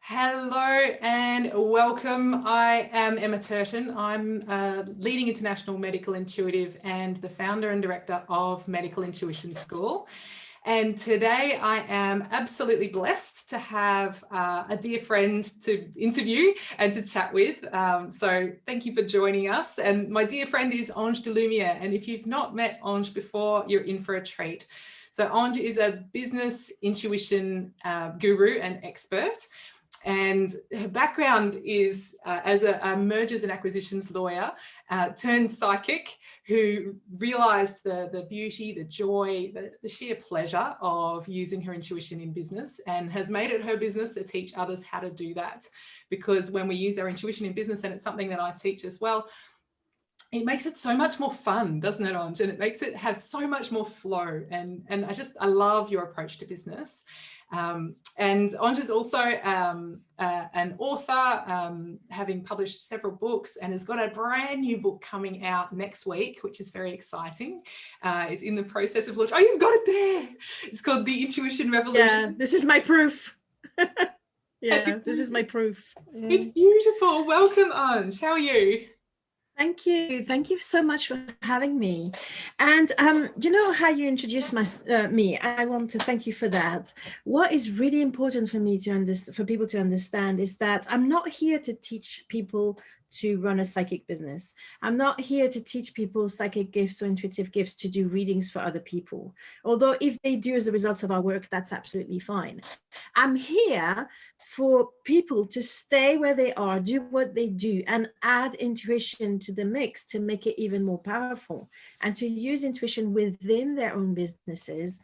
Hello and welcome. I am Emma Turton. I'm a leading international medical intuitive and the founder and director of Medical Intuition School. And today I am absolutely blessed to have a dear friend to interview and to chat with. So thank you for joining us. And my dear friend is Ange de Lumiere. And if you've not met Ange before, you're in for a treat. So Ange is a business intuition guru and expert. And her background is as a mergers and acquisitions lawyer turned psychic who realised the beauty, the joy, the sheer pleasure of using her intuition in business and has made it her business to teach others how to do that. Because when we use our intuition in business, and it's something that I teach as well, it makes it so much more fun, doesn't it, Ange? And it makes it have so much more flow. And I love your approach to business. And Ange is also an author, having published several books, and has got a brand new book coming out next week, which is very exciting. It's in the process of launch. Oh, you've got it there. It's called The Intuition Revolution. Yeah, this is my proof. Yeah, this is my proof. Yeah. It's beautiful. Welcome, Ange. How are you? Thank you. Thank you so much for having me. And you know how you introduced me? I want to thank you for that. What is really important for me for people to understand is that I'm not here to teach people to run a psychic business. I'm not here to teach people psychic gifts or intuitive gifts to do readings for other people. Although if they do as a result of our work, that's absolutely fine. I'm here for people to stay where they are, do what they do, and add intuition to the mix to make it even more powerful, and to use intuition within their own businesses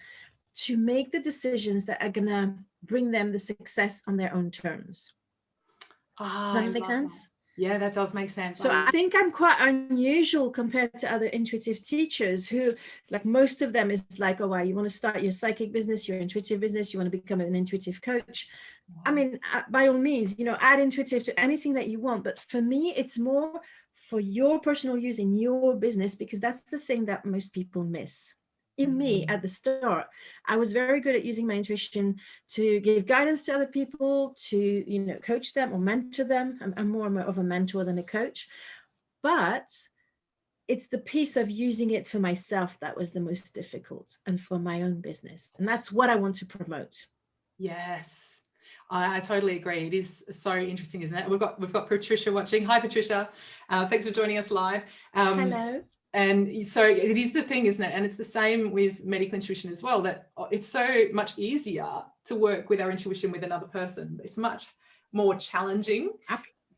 to make the decisions that are going to bring them the success on their own terms. Does that make sense? Yeah, that does make sense. So I think I'm quite unusual compared to other intuitive teachers who, like most of them, is like, oh, wow, you want to start your psychic business, your intuitive business, you want to become an intuitive coach. Wow. I mean, by all means, add intuitive to anything that you want. But for me, it's more for your personal use in your business, because that's the thing that most people miss. In me at the start, I was very good at using my intuition to give guidance to other people, to coach them or mentor them. I'm more of a mentor than a coach, but it's the piece of using it for myself that was the most difficult, and for my own business, and that's what I want to promote. Yes, I totally agree. It is so interesting, isn't it? We've got Patricia watching. Hi, Patricia. Thanks for joining us live. Hello. And so it is the thing, isn't it? And it's the same with medical intuition as well, that it's so much easier to work with our intuition with another person. It's much more challenging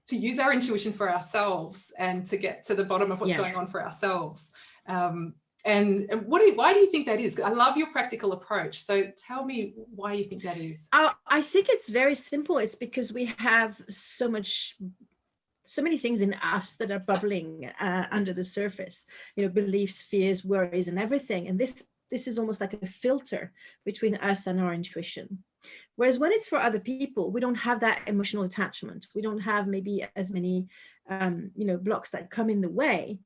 to use our intuition for ourselves and to get to the bottom of what's going on for ourselves. And why do you think that is? I love your practical approach. So tell me why you think that is. I think it's very simple. It's because we have so many things in us that are bubbling under the surface, beliefs, fears, worries, and everything. And this is almost like a filter between us and our intuition. Whereas when it's for other people, we don't have that emotional attachment. We don't have maybe as many, blocks that come in the way.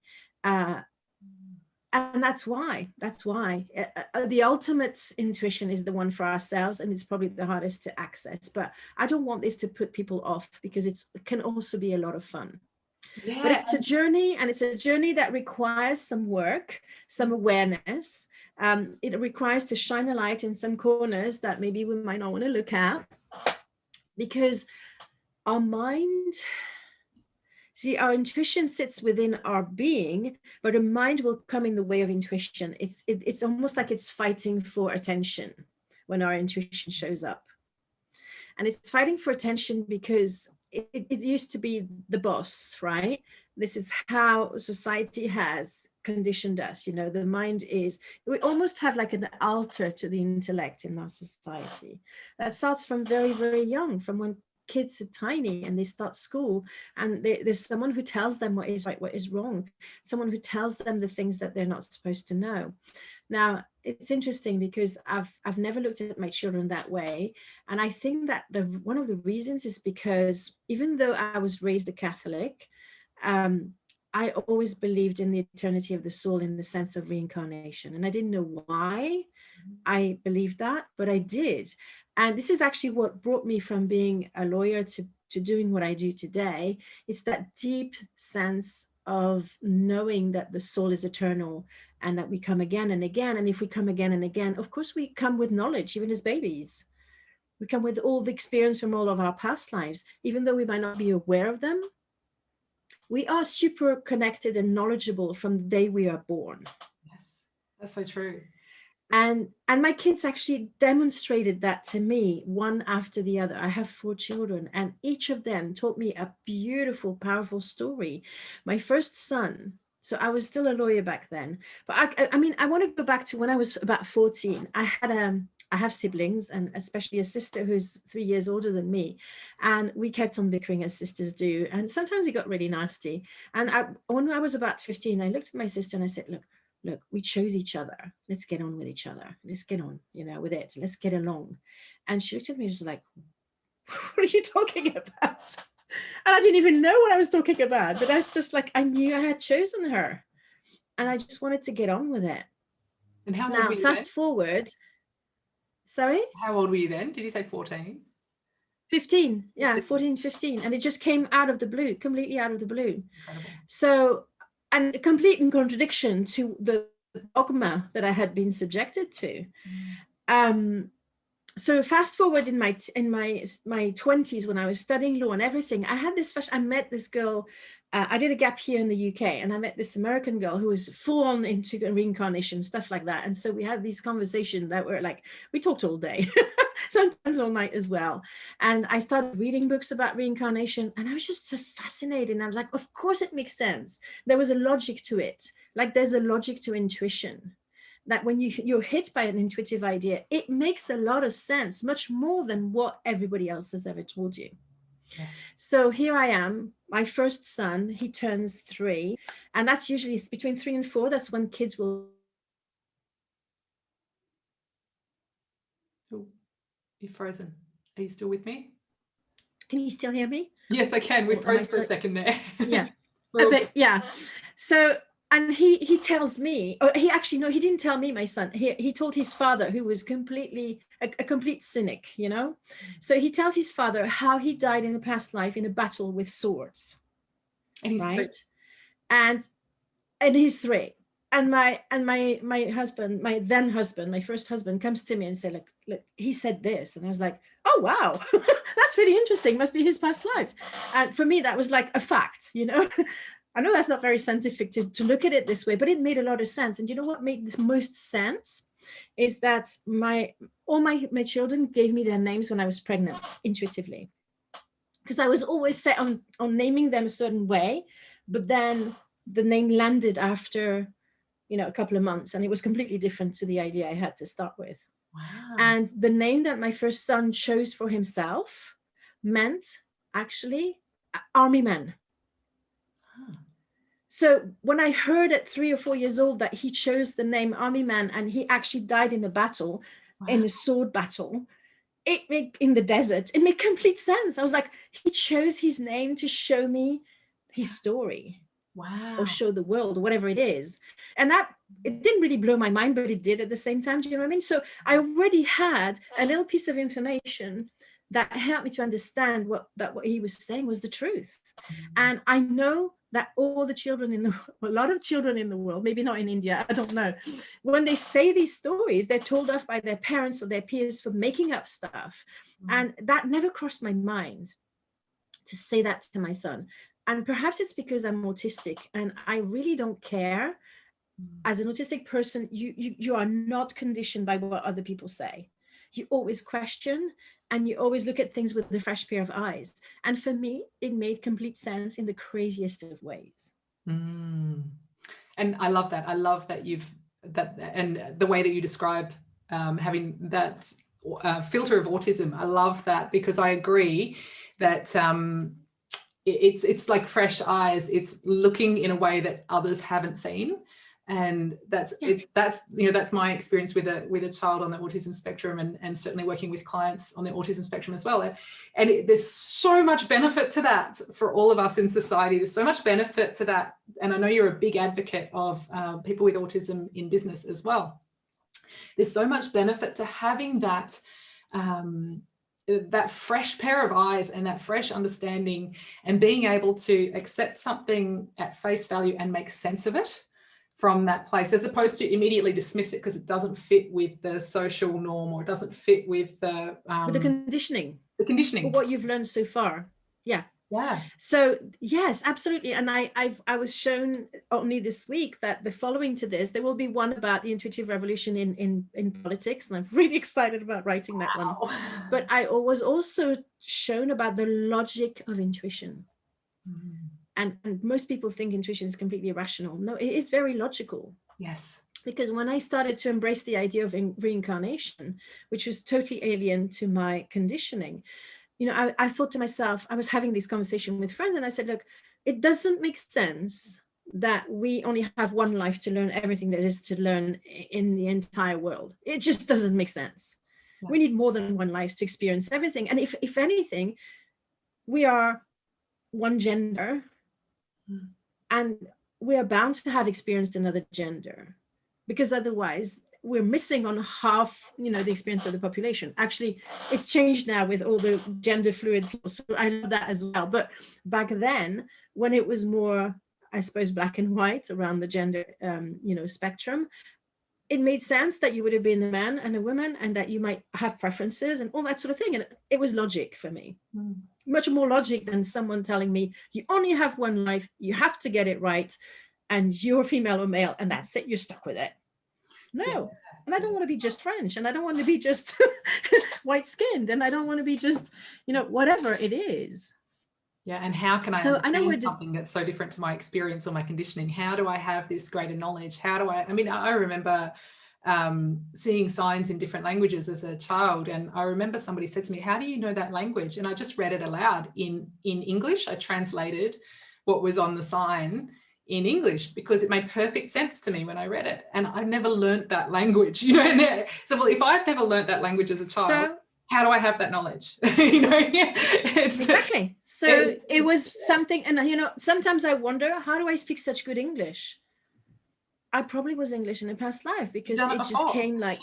And that's why the ultimate intuition is the one for ourselves, and it's probably the hardest to access. But I don't want this to put people off, because it can also be a lot of fun. Yeah. But it's a journey, and it's a journey that requires some work, some awareness. It requires to shine a light in some corners that maybe we might not want to look at, because our mind... See, our intuition sits within our being, but our mind will come in the way of intuition. It's almost like it's fighting for attention when our intuition shows up. And it's fighting for attention because it used to be the boss, right? This is how society has conditioned us. The mind we almost have like an altar to the intellect in our society. That starts from very, very young, from when kids are tiny and they start school, and there's someone who tells them what is right, what is wrong, someone who tells them the things that they're not supposed to know. Now, it's interesting because I've never looked at my children that way, and I think that one of the reasons is because even though I was raised a Catholic, I always believed in the eternity of the soul in the sense of reincarnation, and I didn't know why. I believed that, but I did. And this is actually what brought me from being a lawyer to doing what I do today. It's that deep sense of knowing that the soul is eternal and that we come again and again. And if we come again and again, of course, we come with knowledge, even as babies. We come with all the experience from all of our past lives, even though we might not be aware of them. We are super connected and knowledgeable from the day we are born. Yes, that's so true. And my kids actually demonstrated that to me, one after the other. I have 4 children, and each of them taught me a beautiful, powerful story. My first son, so I was still a lawyer back then, but I mean, I want to go back to when I was about 14. I have siblings, and especially a sister who's 3 years older than me. And we kept on bickering as sisters do. And sometimes it got really nasty. And when I was about 15, I looked at my sister and I said, look, we chose each other. Let's get on with each other. Let's get on, with it. Let's get along. And she looked at me and was like, what are you talking about? And I didn't even know what I was talking about, but that's just like, I knew I had chosen her and I just wanted to get on with it. And how old were you fast then? forward. Sorry? How old were you then? Did you say 14? 15. Yeah, 14, 15. And it just came out of the blue, completely out of the blue. Incredible. So, and complete in contradiction to the dogma that I had been subjected to. So fast forward in my 20s, when I was studying law and everything, I met this girl. I did a gap here in the UK, and I met this American girl who was full on into reincarnation, stuff like that. And so we had these conversations that were like, we talked all day, sometimes all night as well. And I started reading books about reincarnation, and I was just so fascinated. And I was like, of course it makes sense. There was a logic to it. Like there's a logic to intuition, that when you're hit by an intuitive idea, it makes a lot of sense, much more than what everybody else has ever told you. Yes. So here I am, my first son, he turns 3, and that's usually between 3 and 4. That's when kids will. Oh, you're frozen. Are you still with me? Can you still hear me? Yes, I can. We froze for a second there. Yeah. Yeah. So, and he tells me, he didn't tell me, my son. He told his father, who was completely a complete cynic, So he tells his father how he died in a past life in a battle with swords. And he's 3. And he's 3. And my husband, my then husband, my first husband, comes to me and said, look, he said this. And I was like, oh, wow, that's really interesting. Must be his past life. And for me, that was like a fact, I know that's not very scientific to look at it this way, but it made a lot of sense. And you know what made the most sense is that all my children gave me their names when I was pregnant, intuitively, because I was always set on naming them a certain way, but then the name landed after, a couple of months, and it was completely different to the idea I had to start with. Wow. And the name that my first son chose for himself meant actually army man. So when I heard at 3 or 4 years old that he chose the name Army Man, and he actually died in a battle, in a sword battle, in the desert, it made complete sense. I was like, he chose his name to show me his story. Wow. Or show the world, or whatever it is. And that, it didn't really blow my mind, but it did at the same time. Do you know what I mean? So I already had a little piece of information that helped me to understand what he was saying was the truth. And I know that a lot of children in the world, maybe not in India, I don't know, when they say these stories, they're told off by their parents or their peers for making up stuff. And that never crossed my mind to say that to my son. And perhaps it's because I'm autistic and I really don't care. As an autistic person, you are not conditioned by what other people say. You always question, and you always look at things with a fresh pair of eyes. And for me, it made complete sense in the craziest of ways. And I love that. I love that and the way that you describe having that filter of autism. I love that, because I agree that it's like fresh eyes. It's looking in a way that others haven't seen. And that's my experience with a child on the autism spectrum, and certainly working with clients on the autism spectrum as well. And there's so much benefit to that for all of us in society. There's so much benefit to that. And I know you're a big advocate of people with autism in business as well. There's so much benefit to having that that fresh pair of eyes and that fresh understanding, and being able to accept something at face value and make sense of it from that place, as opposed to immediately dismiss it because it doesn't fit with the social norm, or it doesn't fit with the conditioning. The conditioning. Or what you've learned so far. Yeah. Yeah. So yes, absolutely. And I was shown only this week that the following to this, there will be one about the intuitive revolution in politics, and I'm really excited about writing that one. But I was also shown about the logic of intuition. And most people think intuition is completely irrational. No, it is very logical. Yes. Because when I started to embrace the idea of reincarnation, which was totally alien to my conditioning, you know, I thought to myself, I was having this conversation with friends, and I said, look, it doesn't make sense that we only have one life to learn everything there is to learn in the entire world. It just doesn't make sense. Yeah. We need more than one life to experience everything. And if anything, we are one gender, and we are bound to have experienced another gender, because otherwise we're missing on half, you know, the experience of the population. Actually, it's changed now with all the gender fluid people, so I love that as well. But back then, when it was more, I suppose, black and white around the gender, you know, spectrum, it made sense that you would have been a man and a woman, and that you might have preferences and all that sort of thing. And it was logic for me. Much more logic than someone telling me, you only have one life, you have to get it right, and you're female or male, and that's it, you're stuck with it. No. Yeah. And I don't want to be just French, and I don't want to be just white skinned, and I don't want to be just, you know, whatever it is. Yeah. And how can I understand something that's so different to my experience or my conditioning? How do I have this greater knowledge? How do I mean, I remember seeing signs in different languages as a child, and I remember somebody said to me, how do you know that language? And I just read it aloud in English. I translated what was on the sign in English because it made perfect sense to me when I read it, and I never learned that language, you know. So, well, if I've never learned that language as a child, how do I have that knowledge? You know, exactly. So it was something, and you know, sometimes I wonder, how do I speak such good English? I probably was English in a past life, because it just came like,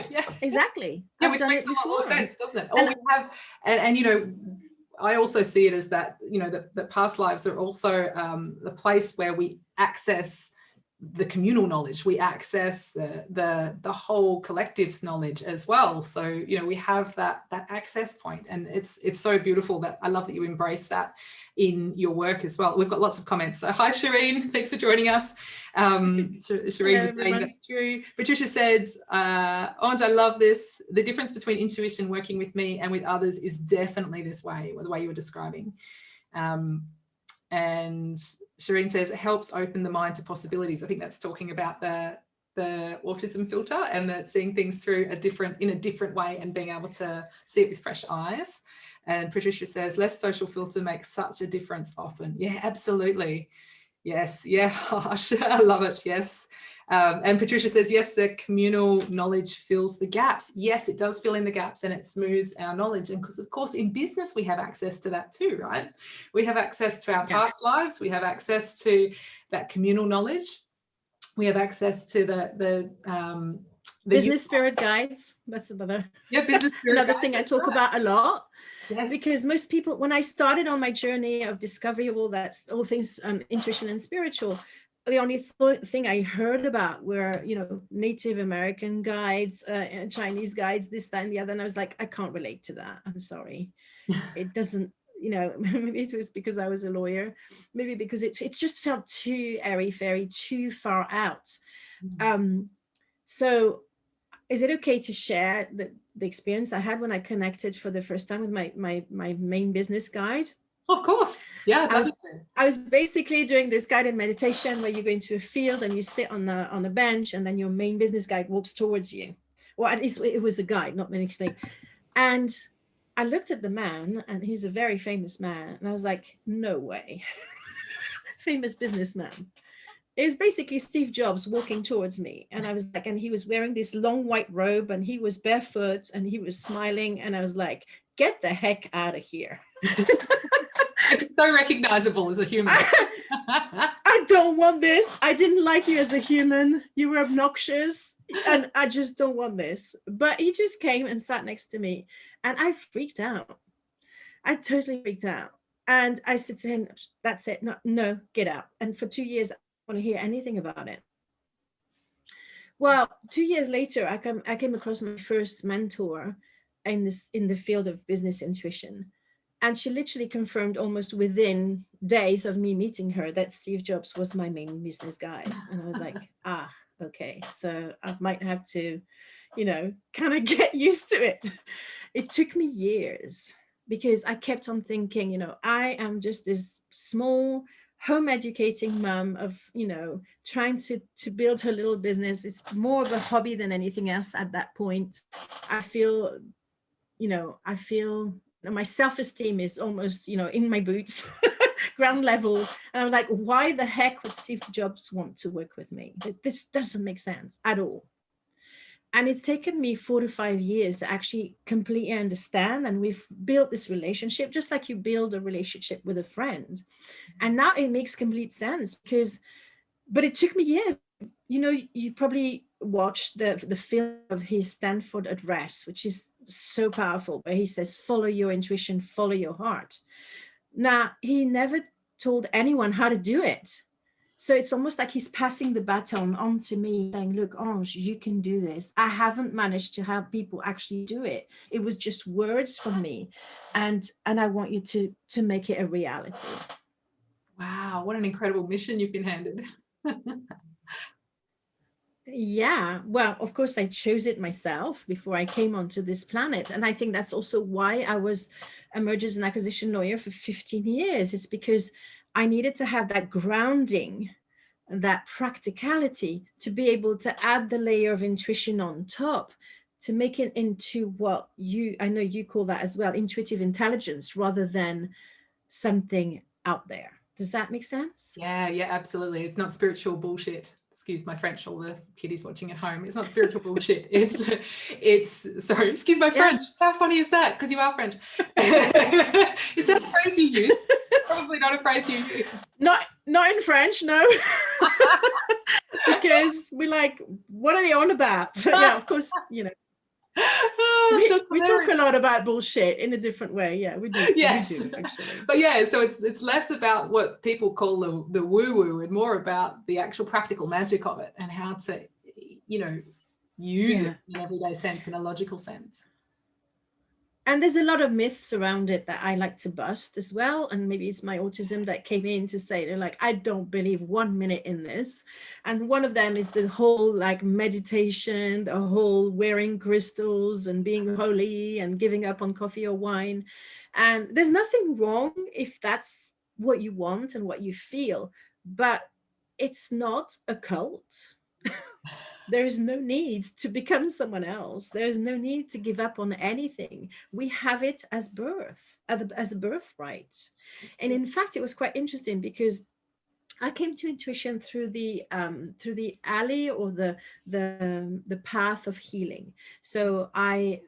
yeah, exactly. Yeah, which makes a lot more sense, doesn't it? Or we have, and you know, I also see it as that, you know, that past lives are also the place where we access the communal knowledge, we access the whole collective's knowledge as well. So, you know, we have that access point, and it's so beautiful. That I love that you embrace that in your work as well. We've got lots of comments. So hi Shireen, thanks for joining us. Shireen was saying that's true. Patricia said, Ange, I love this. The difference between intuition working with me and with others is definitely this way, the way you were describing. And Shireen says it helps open the mind to possibilities. I think that's talking about the autism filter, and that seeing things through in a different way and being able to see it with fresh eyes. And Patricia says less social filter makes such a difference often. Yeah, absolutely. Yes. Yeah. I love it. Yes. And Patricia says, yes, the communal knowledge fills the gaps. Yes, it does fill in the gaps, and it smooths our knowledge. And because, of course, in business, we have access to that too, right? We have access to our past lives. We have access to that communal knowledge. We have access to the business spirit guides. That's another, business spirit another thing I talk about a lot. Yes. Because most people, when I started on my journey of discovery of all things intuition and spiritual, the only thing I heard about were, you know, Native American guides and Chinese guides, this, that, and the other. And I was like, I can't relate to that. I'm sorry. It doesn't, you know, maybe it was because I was a lawyer, maybe because it just felt too airy-fairy, too far out. So is it okay to share the experience I had when I connected for the first time with my main business guide? Of course. Yeah. I was basically doing this guided meditation where you go into a field and you sit on the bench, and then your main business guide walks towards you. Or at least it was a guide, not the thing. And I looked at the man, and he's a very famous man. And I was like, no way. Famous businessman. It was basically Steve Jobs walking towards me. And I was like, and he was wearing this long white robe, and he was barefoot, and he was smiling. And I was like, get the heck out of here. It's so recognizable as a human. I don't want this. I didn't like you as a human. You were obnoxious and I just don't want this. But he just came and sat next to me and I freaked out. I totally freaked out. And I said to him, that's it. No, no, get out. And for 2 years, I don't want to hear anything about it. Well, 2 years later, I came across my first mentor in the field of business intuition. And she literally confirmed almost within days of me meeting her that Steve Jobs was my main business guide. And I was like, okay, so I might have to, kind of get used to it. It took me years because I kept on thinking, I am just this small home educating mom of, trying to build her little business. It's more of a hobby than anything else at that point. I feel my self-esteem is almost, in my boots, ground level. And I'm like, why the heck would Steve Jobs want to work with me? This doesn't make sense at all. And it's taken me 4 to 5 years to actually completely understand. And we've built this relationship, just like you build a relationship with a friend. And now it makes complete sense but it took me years. You probably watched the film of his Stanford address, which is so powerful, where he says, follow your intuition, follow your heart. Now, he never told anyone how to do it. So it's almost like he's passing the baton on to me, saying, look, Ange, you can do this. I haven't managed to have people actually do it. It was just words from me. And I want you to make it a reality. Wow, what an incredible mission you've been handed. Yeah, well, of course, I chose it myself before I came onto this planet. And I think that's also why I was a mergers and acquisition lawyer for 15 years. It's because I needed to have that grounding, that practicality to be able to add the layer of intuition on top to make it into what I know you call that as well, intuitive intelligence, rather than something out there. Does that make sense? Yeah, absolutely. It's not spiritual bullshit. Excuse my French, all the kiddies watching at home. It's not spiritual bullshit. It's sorry, excuse my French. How funny is that? Because you are French. Is that a phrase you use? Probably not a phrase you use. Not in French, no. Because we're like, what are they on about? Yeah, of course, we talk a lot about bullshit in a different way. Yeah, we do. Yes. We do, actually. But yeah, so it's less about what people call the woo-woo and more about the actual practical magic of it and how to, use it in everyday sense, in a logical sense. And there's a lot of myths around it that I like to bust as well. And maybe it's my autism that came in to say, they're like, I don't believe 1 minute in this. And one of them is the whole meditation, the whole wearing crystals and being holy and giving up on coffee or wine. And there's nothing wrong if that's what you want and what you feel, but it's not a cult. There is no need to become someone else. There is no need to give up on anything. We have it as birth, as a birthright. And in fact, it was quite interesting because I came to intuition through the alley or the path of healing. So I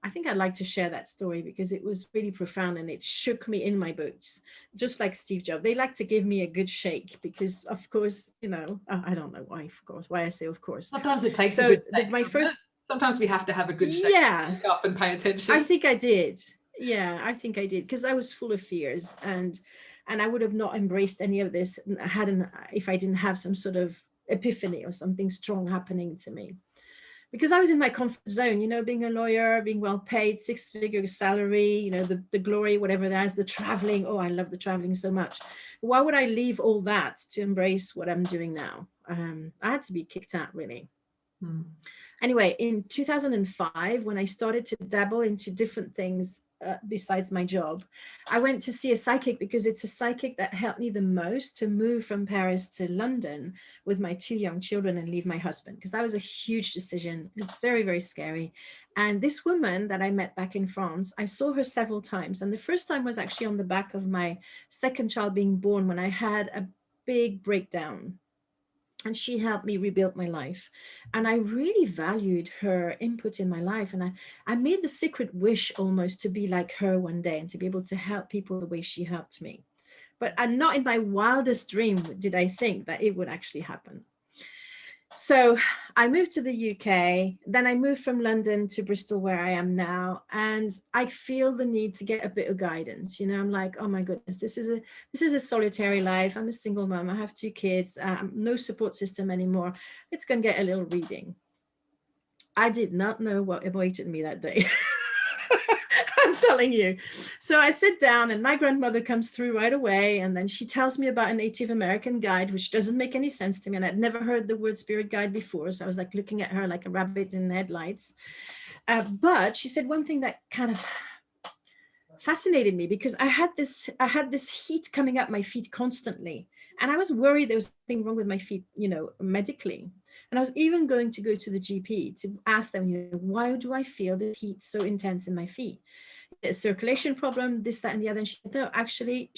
think I'd like to share that story because it was really profound and it shook me in my boots, just like Steve Jobs. They like to give me a good shake because, of course, I don't know why, of course, why I say of course. Sometimes it takes a good shake. Sometimes we have to have a good shake to wake up and pay attention. I think I did. Yeah, I think I did because I was full of fears and I would have not embraced any of this if I didn't have some sort of epiphany or something strong happening to me. Because I was in my comfort zone, being a lawyer, being well paid, 6-figure salary, the glory, whatever that is, the traveling. Oh, I love the traveling so much. Why would I leave all that to embrace what I'm doing now? I had to be kicked out, really. Anyway, in 2005, when I started to dabble into different things besides my job, I went to see a psychic because it's a psychic that helped me the most to move from Paris to London with my 2 young children and leave my husband, because that was a huge decision. It was very, very scary. And this woman that I met back in France, I saw her several times. And the first time was actually on the back of my second child being born when I had a big breakdown. and she helped me rebuild my life. And I really valued her input in my life. And I made the secret wish almost to be like her one day and to be able to help people the way she helped me. But not in my wildest dream did I think that it would actually happen. So I moved to the UK, then I moved from London to Bristol, where I am now, and I feel the need to get a bit of guidance. You know, I'm like, oh my goodness, this is a solitary life. I'm a single mom. I have 2 kids. No support system anymore. It's going to get a little reading. I did not know what awaited me that day. I'm telling you. So I sit down and my grandmother comes through right away. And then she tells me about a Native American guide, which doesn't make any sense to me. And I'd never heard the word spirit guide before. So I was like looking at her like a rabbit in the headlights. But she said one thing that kind of fascinated me, because I had this heat coming up my feet constantly. And I was worried there was something wrong with my feet, you know, medically. And I was even going to go to the GP to ask them, you know, why do I feel the heat so intense in my feet? A circulation problem, this, that, and the other. And she said, no, actually,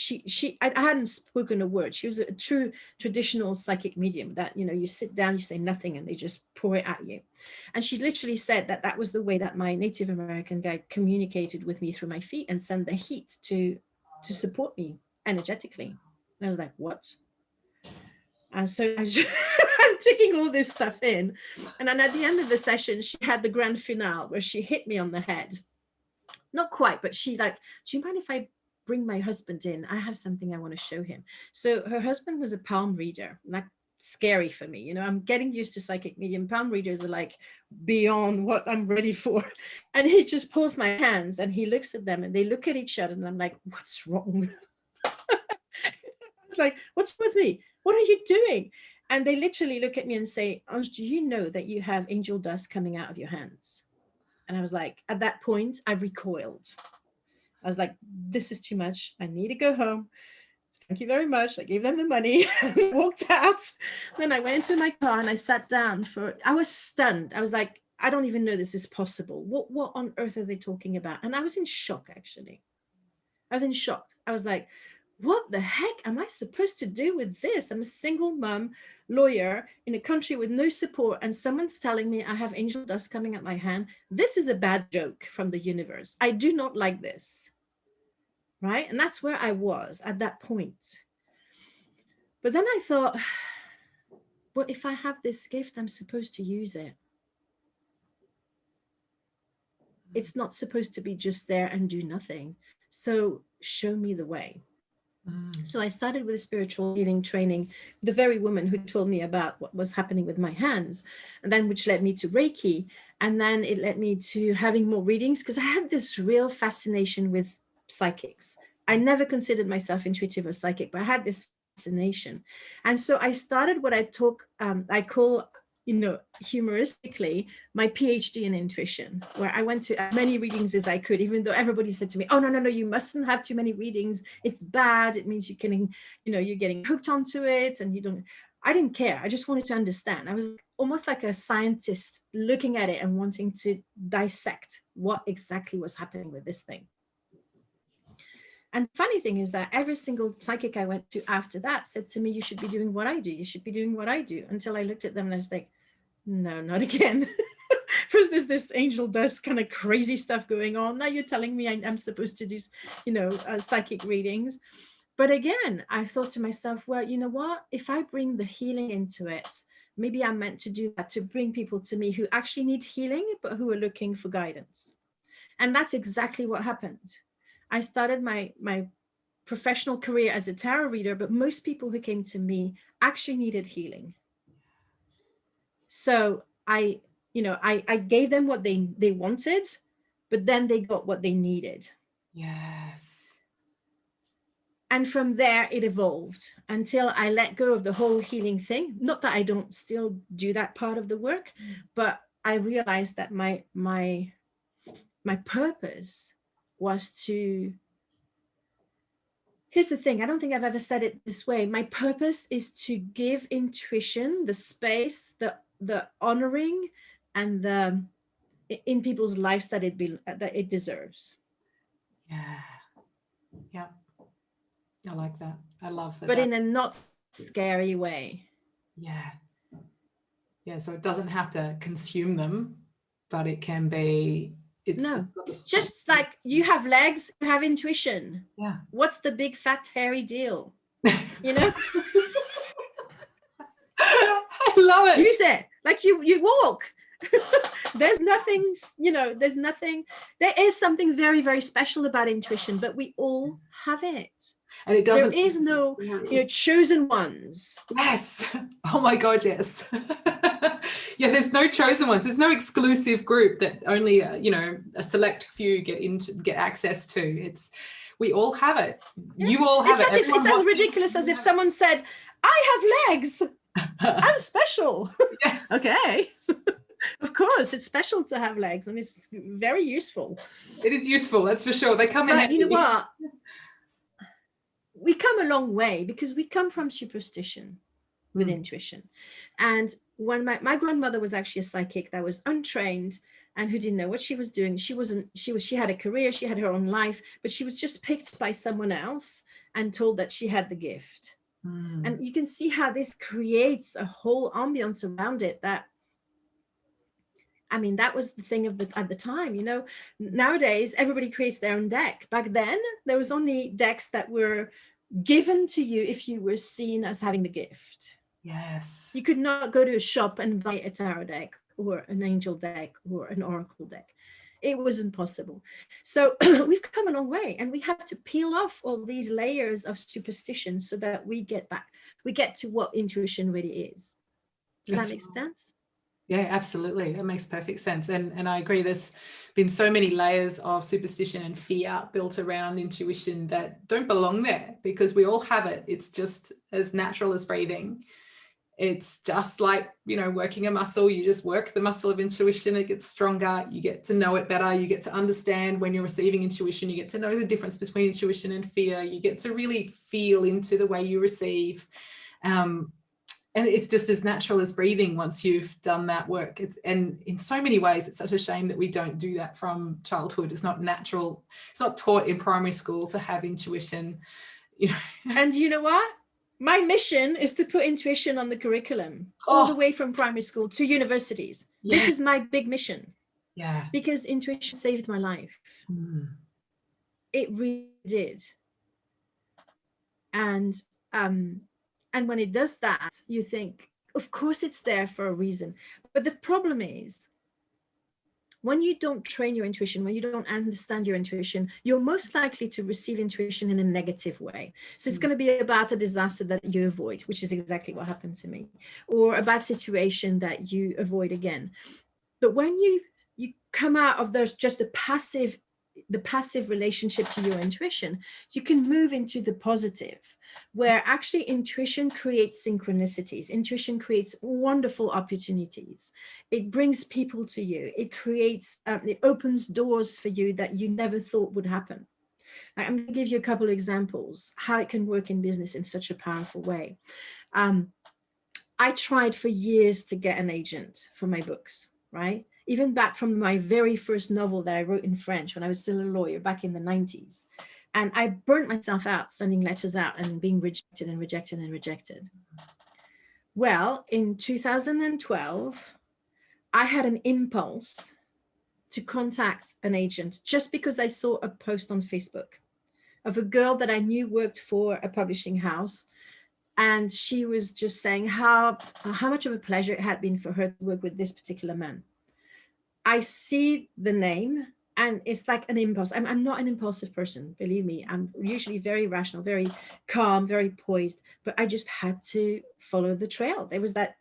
I hadn't spoken a word. She was a true traditional psychic medium that, you know, you sit down, you say nothing, and they just pour it at you. And she literally said that that was the way that my Native American guide communicated with me through my feet and sent the heat to support me energetically. And I was like, what? And so I'm taking all this stuff in. And then at the end of the session, she had the grand finale where she hit me on the head. Not quite, but she like, do you mind if I bring my husband in? I have something I want to show him. So her husband was a palm reader. Like, scary for me. You know, I'm getting used to psychic medium. Palm readers are like beyond what I'm ready for. And he just pulls my hands and he looks at them and they look at each other. And I'm like, what's wrong? It's like, what's with me? What are you doing? And they literally look at me and say, Ange, do you know that you have angel dust coming out of your hands? And I was like, at that point, I recoiled. I was like, this is too much. I need to go home. Thank you very much. I gave them the money and walked out. Then I went into my car and I sat down I was stunned. I was like, I don't even know this is possible. What on earth are they talking about? And I was in shock, actually. I was in shock. I was like, what the heck am I supposed to do with this? I'm a single mom, lawyer in a country with no support, and someone's telling me I have angel dust coming at my hand. This is a bad joke from the universe. I do not like this. Right? And that's where I was at that point. But then I thought, well, if I have this gift, I'm supposed to use it. It's not supposed to be just there and do nothing. So show me the way. So I started with a spiritual healing training, the very woman who told me about what was happening with my hands, and then which led me to Reiki. And then it led me to having more readings, because I had this real fascination with psychics. I never considered myself intuitive or psychic, but I had this fascination. And so I started what I call, you know, humoristically, my PhD in intuition, where I went to as many readings as I could, even though everybody said to me, oh, no, you mustn't have too many readings. It's bad. It means you're getting hooked onto it. And I didn't care. I just wanted to understand. I was almost like a scientist looking at it and wanting to dissect what exactly was happening with this thing. And the funny thing is that every single psychic I went to after that said to me, you should be doing what I do. You should be doing what I do. Until I looked at them and I was like, no, not again. First there's this angel dust kind of crazy stuff going on. Now you're telling me I'm supposed to do, psychic readings. But again, I thought to myself, well, you know what? If I bring the healing into it, maybe I'm meant to do that, to bring people to me who actually need healing, but who are looking for guidance. And that's exactly what happened. I started my professional career as a tarot reader, but most people who came to me actually needed healing. So I gave them what they wanted, but then they got what they needed. Yes. And from there, it evolved until I let go of the whole healing thing. Not that I don't still do that part of the work, but I realized that my purpose was to, here's the thing, I don't think I've ever said it this way. My purpose is to give intuition the space, the honoring, and the in people's lives that it deserves. Yeah. I like that. I love that. But in a not scary way. Yeah. Yeah, so it doesn't have to consume them, but it can be, No, got it's this just like you have legs, you have intuition. yeah. What's the big fat hairy deal? You know, I love it. use it like you walk. There's nothing, you know, there's nothing, there is something very, very special about intuition, but we all have it. And it There doesn't. is no, you know, chosen ones. Yes. Oh my God, yes. Yeah, there's no chosen ones. There's no exclusive group that only, you know, a select few get access to. It's, we all have it. Yeah. You all have It's it. like if it's as ridiculous as if someone said, I have legs, I'm special. Yes. Okay. Of course, it's special to have legs and it's very useful. It is useful, that's for sure. They come in But handy. you know what? We come a long way because we come from superstition with intuition. And when my grandmother was actually a psychic that was untrained and who didn't know what she was doing. She had a career, she had her own life, but she was just picked by someone else and told that she had the gift. And you can see how this creates a whole ambience around it that, I mean, that was the thing at the time, you know. Nowadays, everybody creates their own deck. Back then, there was only decks that were given to you if you were seen as having the gift. Yes. You could not go to a shop and buy a tarot deck or an angel deck or an oracle deck. It wasn't possible. So we've come a long way, and we have to peel off all these layers of superstition so that we get to what intuition really is. Does that make sense? Yeah, absolutely. That makes perfect sense. And I agree, there's been so many layers of superstition and fear built around intuition that don't belong there, because we all have it. It's just as natural as breathing. It's just like, you know, working a muscle. You just work the muscle of intuition, it gets stronger, you get to know it better, you get to understand when you're receiving intuition, you get to know the difference between intuition and fear, you get to really feel into the way you receive. And it's just as natural as breathing once you've done that work. And in so many ways, it's such a shame that we don't do that from childhood. It's not natural. It's not taught in primary school to have intuition. You know. And you know what? My mission is to put intuition on the curriculum all the way from primary school to universities. Yeah. This is my big mission. Yeah. Because intuition saved my life. It really did. And when it does that, you think, of course it's there for a reason. But the problem is, when you don't train your intuition, when you don't understand your intuition, you're most likely to receive intuition in a negative way. So it's going to be about a disaster that you avoid, which is exactly what happened to me, or a bad situation that you avoid again. But when you come out of those, just the passive relationship to your intuition, you can move into the positive, where actually intuition creates synchronicities. Intuition creates wonderful opportunities. It brings people to you. It creates, it opens doors for you that you never thought would happen. I'm going to give you a couple of examples how it can work in business in such a powerful way. I tried for years to get an agent for my books, right? Even back from my very first novel that I wrote in French when I was still a lawyer back in the 90s. And I burnt myself out sending letters out and being rejected and rejected and rejected. Well, in 2012, I had an impulse to contact an agent just because I saw a post on Facebook of a girl that I knew worked for a publishing house. And she was just saying how much of a pleasure it had been for her to work with this particular man. I see the name and it's like an impulse. I'm not an impulsive person, believe me. I'm usually very rational, very calm, very poised, but I just had to follow the trail. There was that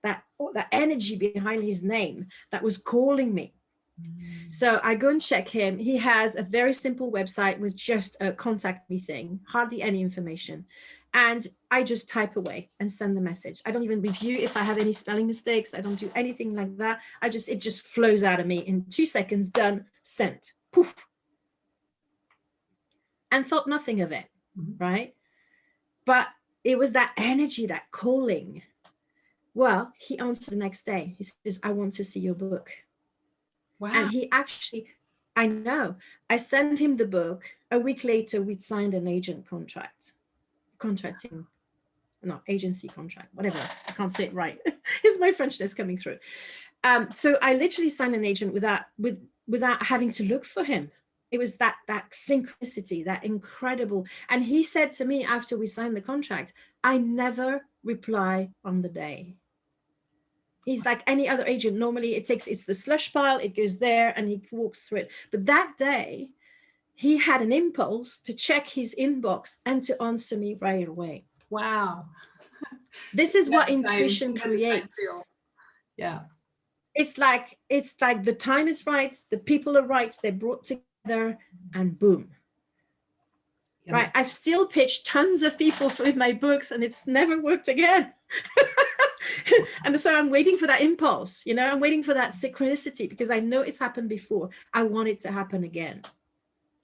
energy behind his name that was calling me. So I go and check him. He has a very simple website with just a contact me thing, hardly any information. And I just type away and send the message. I don't even review if I have any spelling mistakes. I don't do anything like that. It just flows out of me in 2 seconds, done, sent, poof. And thought nothing of it, right? But it was that energy, that calling. Well, he answered the next day. He says, I want to see your book. Wow. And he actually, I know, I sent him the book. A week later, we'd signed an agent contracting no, agency contract, whatever. I can't say it right. It's my Frenchness coming through. So I literally signed an agent without having to look for him. It was that synchronicity, that incredible. And he said to me after we signed the contract, I never reply on the day. He's like any other agent. Normally it's the slush pile, it goes there and he walks through it. But that day he had an impulse to check his inbox and to answer me right away. Wow. This is what intuition creates. Yeah. It's like the time is right, the people are right, they're brought together, and boom. Yeah. Right. I've still pitched tons of people with my books and it's never worked again. And so I'm waiting for that impulse, I'm waiting for that synchronicity because I know it's happened before. I want it to happen again.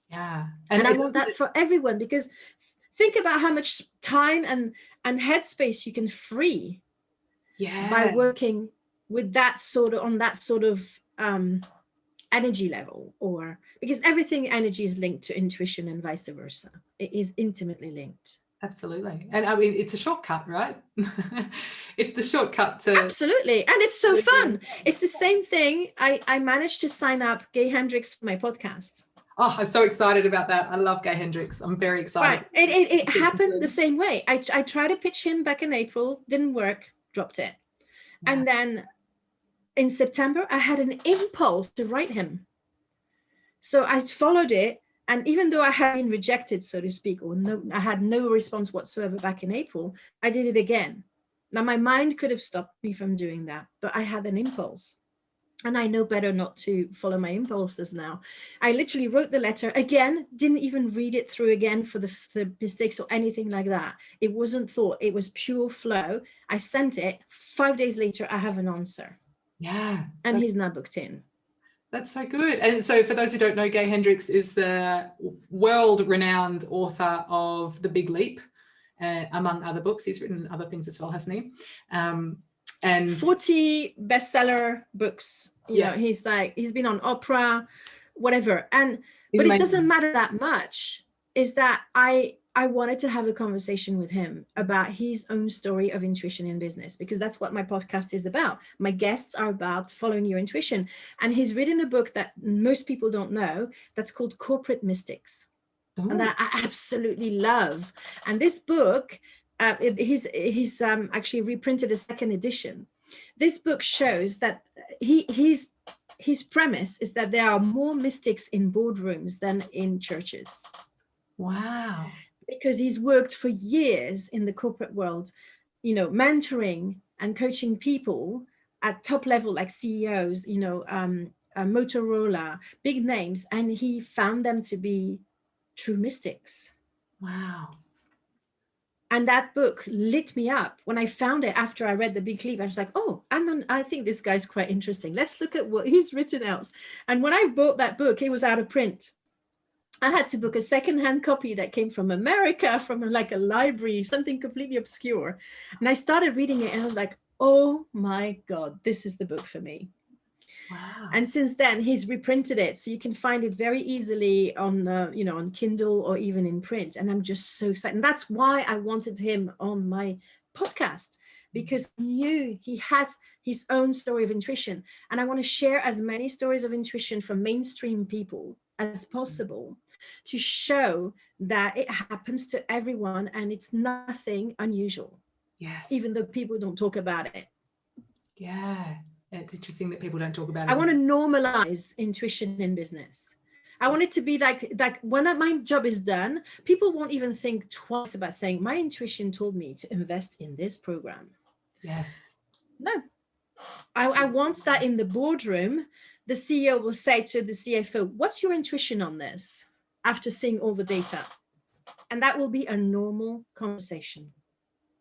Yeah. And I want that for everyone, because think about how much time and headspace you can free by working with that sort of energy level, or because everything energy is linked to intuition and vice versa. It is intimately linked. Absolutely. And I mean, it's a shortcut, right? It's the shortcut to... Absolutely. And it's so fun. It's the same thing. I managed to sign up Gay Hendricks for my podcast. Oh, I'm so excited about that. I love Gay Hendricks. I'm very excited. Right. It happened the same way. I tried to pitch him back in April, didn't work, dropped it. Yeah. And then in September, I had an impulse to write him. So I followed it. And even though I had been rejected, so to speak, or I had no response whatsoever back in April, I did it again. Now, my mind could have stopped me from doing that, but I had an impulse. And I know better not to follow my impulses now. I literally wrote the letter again, didn't even read it through again for the mistakes or anything like that. It wasn't thought, it was pure flow. I sent it. 5 days later, I have an answer. Yeah. And he's now booked in. That's so good. And so for those who don't know, Gay Hendricks is the world-renowned author of The Big Leap, among other books. He's written other things as well, hasn't he? And 40 bestseller books. You know, he's been on Oprah, whatever. But it doesn't matter that much. Is that I wanted to have a conversation with him about his own story of intuition in business, because that's what my podcast is about. My guests are about following your intuition. And he's written a book that most people don't know that's called Corporate Mystics. Ooh. And that I absolutely love. And this book, he's actually reprinted a second edition. This book shows that his premise is that there are more mystics in boardrooms than in churches. Wow. Because he's worked for years in the corporate world, mentoring and coaching people at top level, like CEOs, Motorola, big names, and he found them to be true mystics. Wow. And that book lit me up. When I found it after I read The Big Leap, I was like, oh, I think this guy's quite interesting. Let's look at what he's written else. And when I bought that book, it was out of print. I had to book a secondhand copy that came from America, from like a library, something completely obscure. And I started reading it and I was like, oh my God, this is the book for me. Wow. And since then he's reprinted it. So you can find it very easily on, on Kindle or even in print. And I'm just so excited. And that's why I wanted him on my podcast, because I knew he has his own story of intuition. And I want to share as many stories of intuition from mainstream people as possible, to show that it happens to everyone and it's nothing unusual. Yes. Even though people don't talk about it. Yeah. It's interesting that people don't talk about it. I want to normalize intuition in business. I want it to be like when my job is done, people won't even think twice about saying, my intuition told me to invest in this program. Yes. No. I want that in the boardroom. The CEO will say to the CFO, what's your intuition on this? After seeing all the data. And that will be a normal conversation.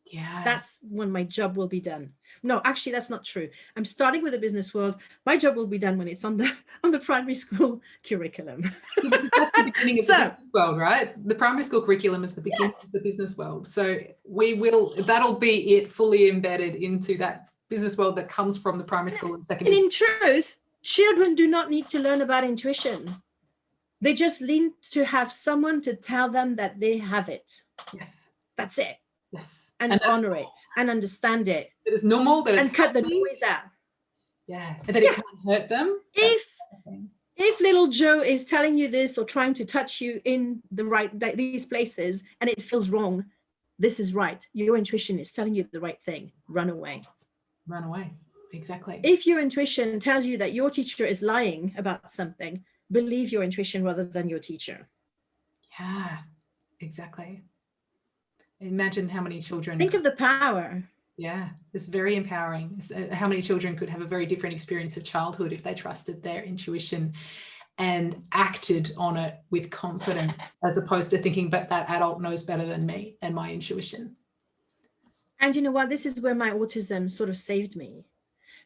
Yeah. That's when my job will be done. No, actually, that's not true. I'm starting with the business world. My job will be done when it's on the primary school curriculum. That's the beginning of the business world, right? The primary school curriculum is the beginning of the business world. So that'll be it fully embedded into that business world that comes from the primary school and secondary school. And in truth, children do not need to learn about intuition. They just need to have someone to tell them that they have it. Yes. That's it. Yes. and honor it and understand it. That it's normal, that it's and cut the healthy. noise out. Yeah. And that it can't hurt them. If little Joe is telling you this or trying to touch you in the right, like these places, and it feels wrong, this is right. Your intuition is telling you the right thing. Run away. Run away. Exactly. If your intuition tells you that your teacher is lying about something, believe your intuition rather than your teacher. Yeah, exactly. Imagine how many children. Think of the power. Yeah, it's very empowering. How many children could have a very different experience of childhood if they trusted their intuition and acted on it with confidence, as opposed to thinking, but that adult knows better than me and my intuition. And you know what? This is where my autism sort of saved me,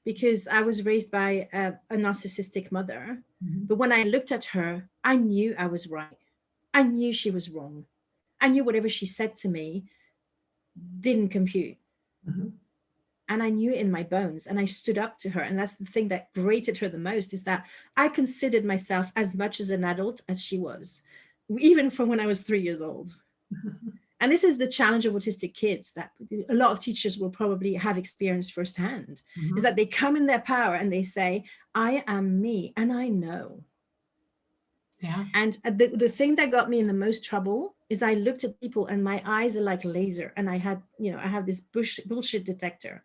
because I was raised by a narcissistic mother. Mm-hmm. But when I looked at her, I knew I was right. I knew she was wrong. I knew whatever she said to me didn't compute. Mm-hmm. And I knew it in my bones, and I stood up to her. And that's the thing that grated her the most, is that I considered myself as much as an adult as she was, even from when I was 3 years old. And this is the challenge of autistic kids that a lot of teachers will probably have experienced firsthand, Mm-hmm. is that they come in their power and they say, I am me, and I know. Yeah. And the thing that got me in the most trouble is I looked at people and my eyes are like laser, and I had, I have this bullshit detector,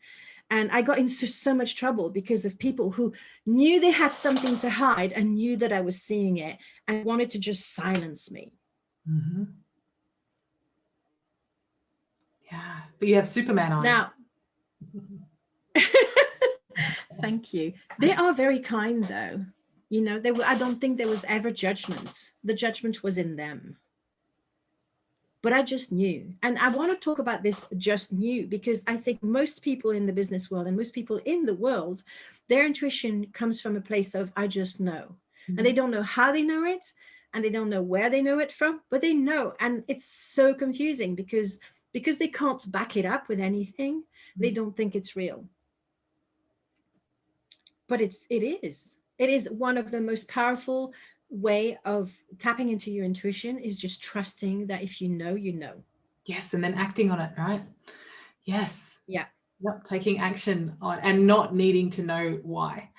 and I got into so much trouble because of people who knew they had something to hide and knew that I was seeing it and wanted to just silence me. Mm-hmm. Yeah, but you have Superman eyes. Now, thank you. They are very kind, though. I don't think there was ever judgment. The judgment was in them. But I just knew. And I want to talk about this just knew, because I think most people in the business world and most people in the world, their intuition comes from a place of, I just know. Mm-hmm. And they don't know how they know it, and they don't know where they know it from, but they know. And it's so confusing because they can't back it up with anything. They don't think it's real. But it is. It is one of the most powerful way of tapping into your intuition, is just trusting that if you know, you know. Yes, and then acting on it, right? Yes. Yeah. Yep, taking action on, and not needing to know why.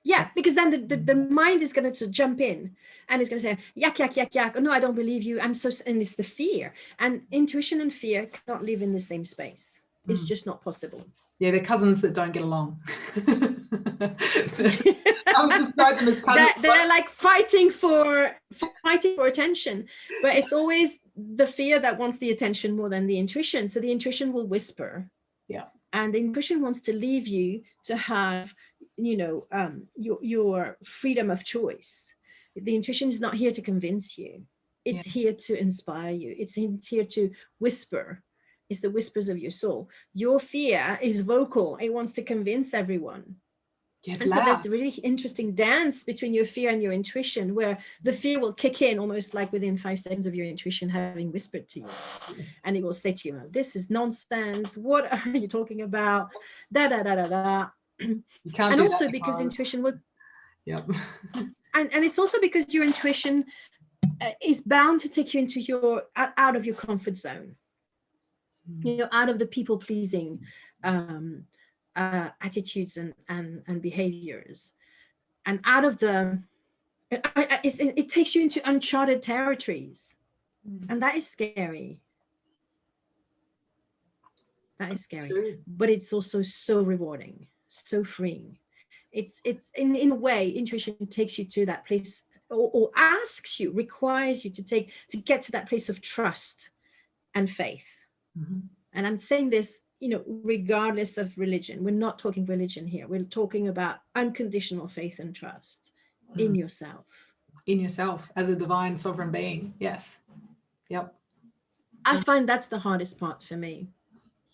Yeah, because then the mind is going to jump in and it's going to say, yak, yak, yak, yak. Oh, no, I don't believe you. And it's the fear. And intuition and fear cannot live in the same space. It's just not possible. Yeah, they're cousins that don't get along. I would describe them as cousins. They're like fighting for attention, but it's always the fear that wants the attention more than the intuition. So the intuition will whisper. Yeah. And the intuition wants to leave you to have, your freedom of choice. The intuition is not here to convince you. It's here to inspire you. It's here to whisper. It's the whispers of your soul. Your fear is vocal. It wants to convince everyone. And so there's the really interesting dance between your fear and your intuition, where the fear will kick in almost like within 5 seconds of your intuition having whispered to you. Yes. And it will say to you, this is nonsense. What are you talking about? Da, da, da, da, da. You can't and do also that because intuition will. Yep. and it's also because your intuition is bound to take you into out of your comfort zone. Out of the people-pleasing attitudes and behaviors, and out of it takes you into uncharted territories, and that is scary. That is scary. True. But it's also so rewarding, so freeing. It's in a way, intuition takes you to that place, or asks you, requires you to get to that place of trust and faith. Mm-hmm. And I'm saying this, regardless of religion. We're not talking religion here. We're talking about unconditional faith and trust in yourself. In yourself as a divine sovereign being. Yes. Yep. I find that's the hardest part for me.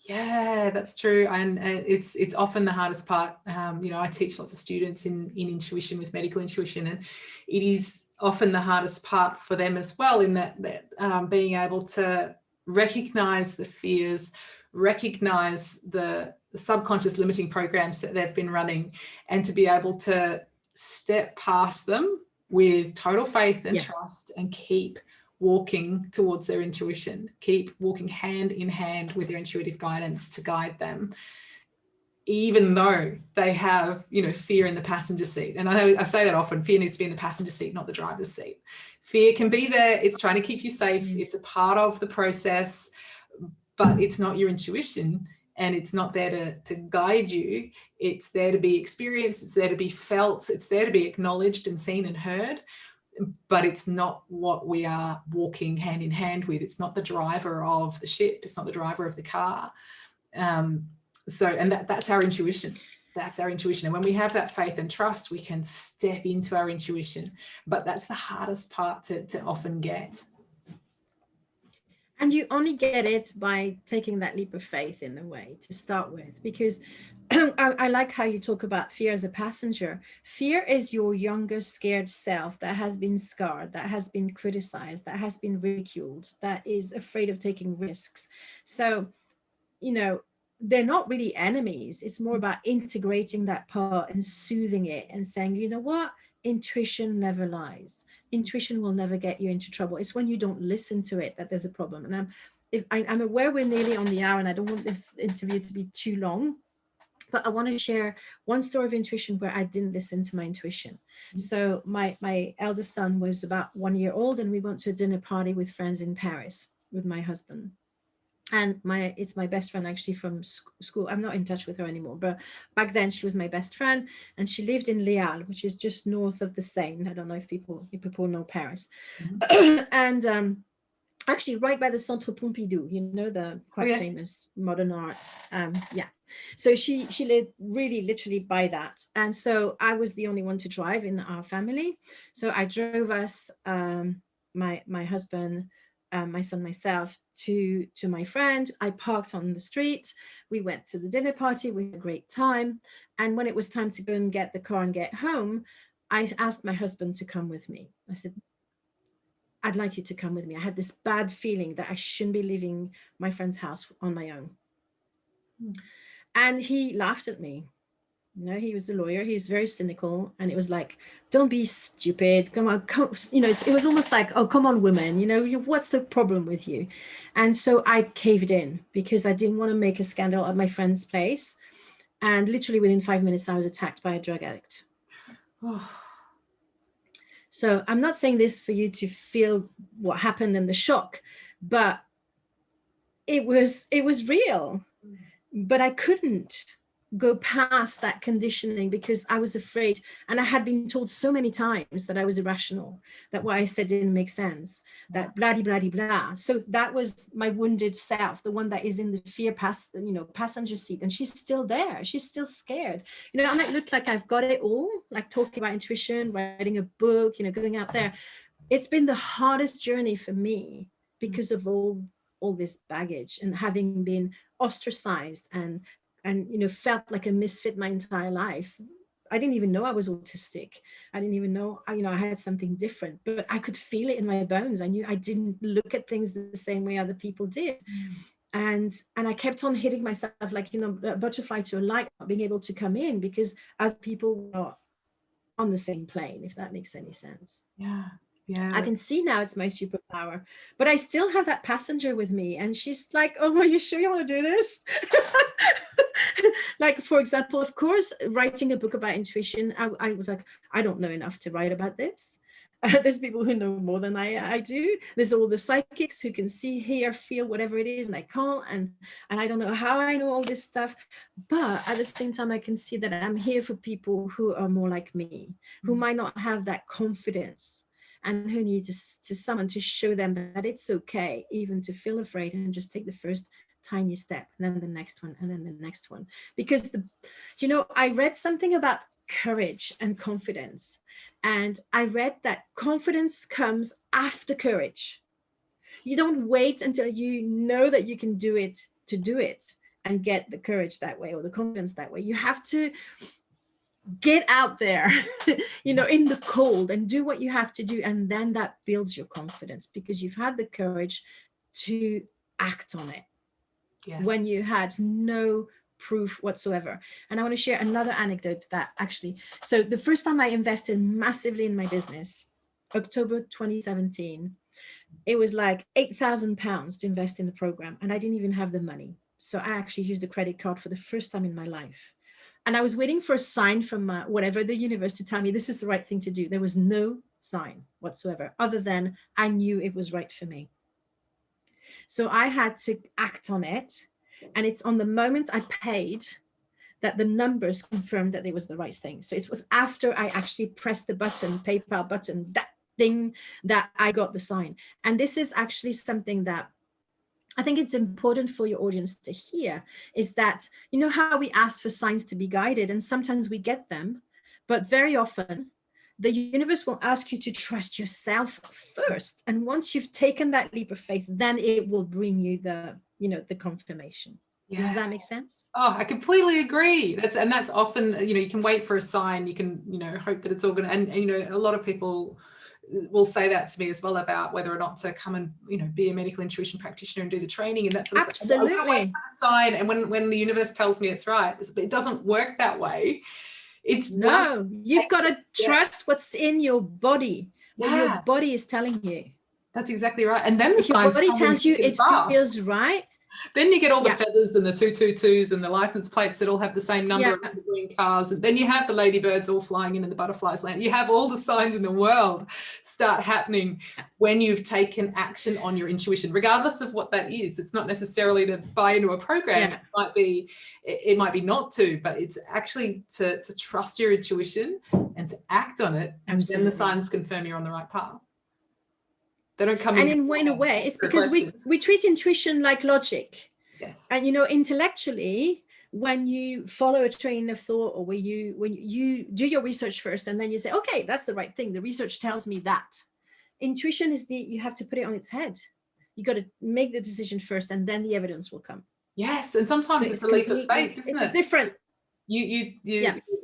Yeah, that's true. And it's often the hardest part. I teach lots of students in intuition, with medical intuition, and it is often the hardest part for them as well, in that being able to recognize the fears, recognize the subconscious limiting programs that they've been running, and to be able to step past them with total faith and trust, and keep walking towards their intuition, keep walking hand in hand with their intuitive guidance to guide them, even though they have, you know, fear in the passenger seat. And I say that often, fear needs to be in the passenger seat, not the driver's seat. Fear can be there. It's trying to keep you safe. It's a part of the process, but it's not your intuition, and it's not there to guide you. It's there to be experienced. It's there to be felt. It's there to be acknowledged and seen and heard, but it's not what we are walking hand in hand with. It's not the driver of the ship. It's not the driver of the car. And that's our intuition. That's our intuition. And when we have that faith and trust, we can step into our intuition. But that's the hardest part to often get. And you only get it by taking that leap of faith in a way to start with, because I like how you talk about fear as a passenger. Fear is your younger scared self that has been scarred, that has been criticized, that has been ridiculed, that is afraid of taking risks. So, you know, they're not really enemies. It's more about integrating that part and soothing it and saying, you know what? Intuition never lies. Intuition will never get you into trouble. It's when you don't listen to it that there's a problem. And I'm aware we're nearly on the hour, and I don't want this interview to be too long, but I want to share one story of intuition where I didn't listen to my intuition. So my eldest son was about 1 year old, and we went to a dinner party with friends in Paris with my husband. And it's my best friend actually from school. I'm not in touch with her anymore, but back then she was my best friend, and she lived in Les Halles, which is just north of the Seine. I don't know if people know Paris. And actually right by the Centre Pompidou, you know, the quite famous modern art. Yeah. So she lived really literally by that. And so I was the only one to drive in our family. So I drove us, my husband, my son, myself, to my friend. I parked on the street. We went to the dinner party. We had a great time. And when it was time to go and get the car and get home, I asked my husband to come with me. I said, I'd like you to come with me. I had this bad feeling that I shouldn't be leaving my friend's house on my own. And he laughed at me. You know, he was a lawyer. He's very cynical. And it was like, don't be stupid. Come on. You know, it was almost like, oh, come on, women, you know, what's the problem with you? And so I caved in because I didn't want to make a scandal at my friend's place. And literally within 5 minutes, I was attacked by a drug addict. So I'm not saying this for you to feel what happened and the shock, but it was real. But I couldn't go past that conditioning because I was afraid, and I had been told so many times that I was irrational, that what I said didn't make sense, that blah blah blah. So that was my wounded self, the one that is in the fear passenger seat, and she's still there. She's still scared. You know, I might look like I've got it all, like talking about intuition, writing a book, you know, going out there. It's been the hardest journey for me because of all this baggage and having been ostracized and you know, felt like a misfit my entire life. I didn't even know I was autistic. I didn't even know, you know, I had something different, but I could feel it in my bones. I knew I didn't look at things the same way other people did. And I kept on hitting myself like, you know, a butterfly to a light, not being able to come in because other people were on the same plane, if that makes any sense. Yeah. Yeah. I can see now it's my superpower, but I still have that passenger with me, and she's like, oh, are you sure you want to do this? Like, for example, of course, writing a book about intuition, I was like, I don't know enough to write about this. There's people who know more than I do. There's all the psychics who can see, hear, feel, whatever it is, and I can't. And I don't know how I know all this stuff. But at the same time, I can see that I'm here for people who are more like me, who might not have that confidence, and who need to someone to show them that it's okay even to feel afraid and just take the first tiny step, and then the next one, and then the next one. Because you know, I read something about courage and confidence, and I read that confidence comes after courage. You don't wait until you know that you can do it to do it and get the courage that way or the confidence that way. You have to get out there, you know, in the cold and do what you have to do. And then that builds your confidence because you've had the courage to act on it. Yes. When you had no proof whatsoever. And I want to share another anecdote that actually, so the first time I invested massively in my business, October 2017, it was like £8,000 to invest in the program, and I didn't even have the money. So I actually used a credit card for the first time in my life. And I was waiting for a sign from whatever the universe to tell me this is the right thing to do. There was no sign whatsoever, other than I knew it was right for me. So I had to act on it. And it's on the moment I paid that the numbers confirmed that it was the right thing. So it was after I actually pressed the button, PayPal button, that thing, that I got the sign. And this is actually something that I think it's important for your audience to hear, is that, you know how we ask for signs to be guided, and sometimes we get them, but very often the universe will ask you to trust yourself first. And once you've taken that leap of faith, then it will bring you the, you know, the confirmation. Yeah. Does that make sense? Oh, I completely agree. That's often, you know, you can wait for a sign, you can, you know, hope that it's all going to, and you know, a lot of people will say that to me as well about whether or not to come and, you know, be a medical intuition practitioner and do the training and that sort of Absolutely. stuff. Absolutely. Sign, and when the universe tells me it's right, it doesn't work that way. It's no, you've got to trust what's in your body, what your body is telling you. That's exactly right. And then the signs your body tells you it feels right. Then you get all the feathers and the 222s and the license plates that all have the same number of the green cars. And then you have the ladybirds all flying in and the butterflies land. You have all the signs in the world start happening when you've taken action on your intuition, regardless of what that is. It's not necessarily to buy into a program. It might be not to, but it's actually to trust your intuition and to act on it. And then the signs confirm you're on the right path. They don't come in a way, it's because we treat intuition like logic. Yes. And, you know, intellectually, when you follow a train of thought, or when you do your research first, and then you say, okay, that's the right thing. The research tells me that. Intuition is you have to put it on its head. You got to make the decision first, and then the evidence will come. Yes. And sometimes it's a leap of faith, isn't it? It's different. You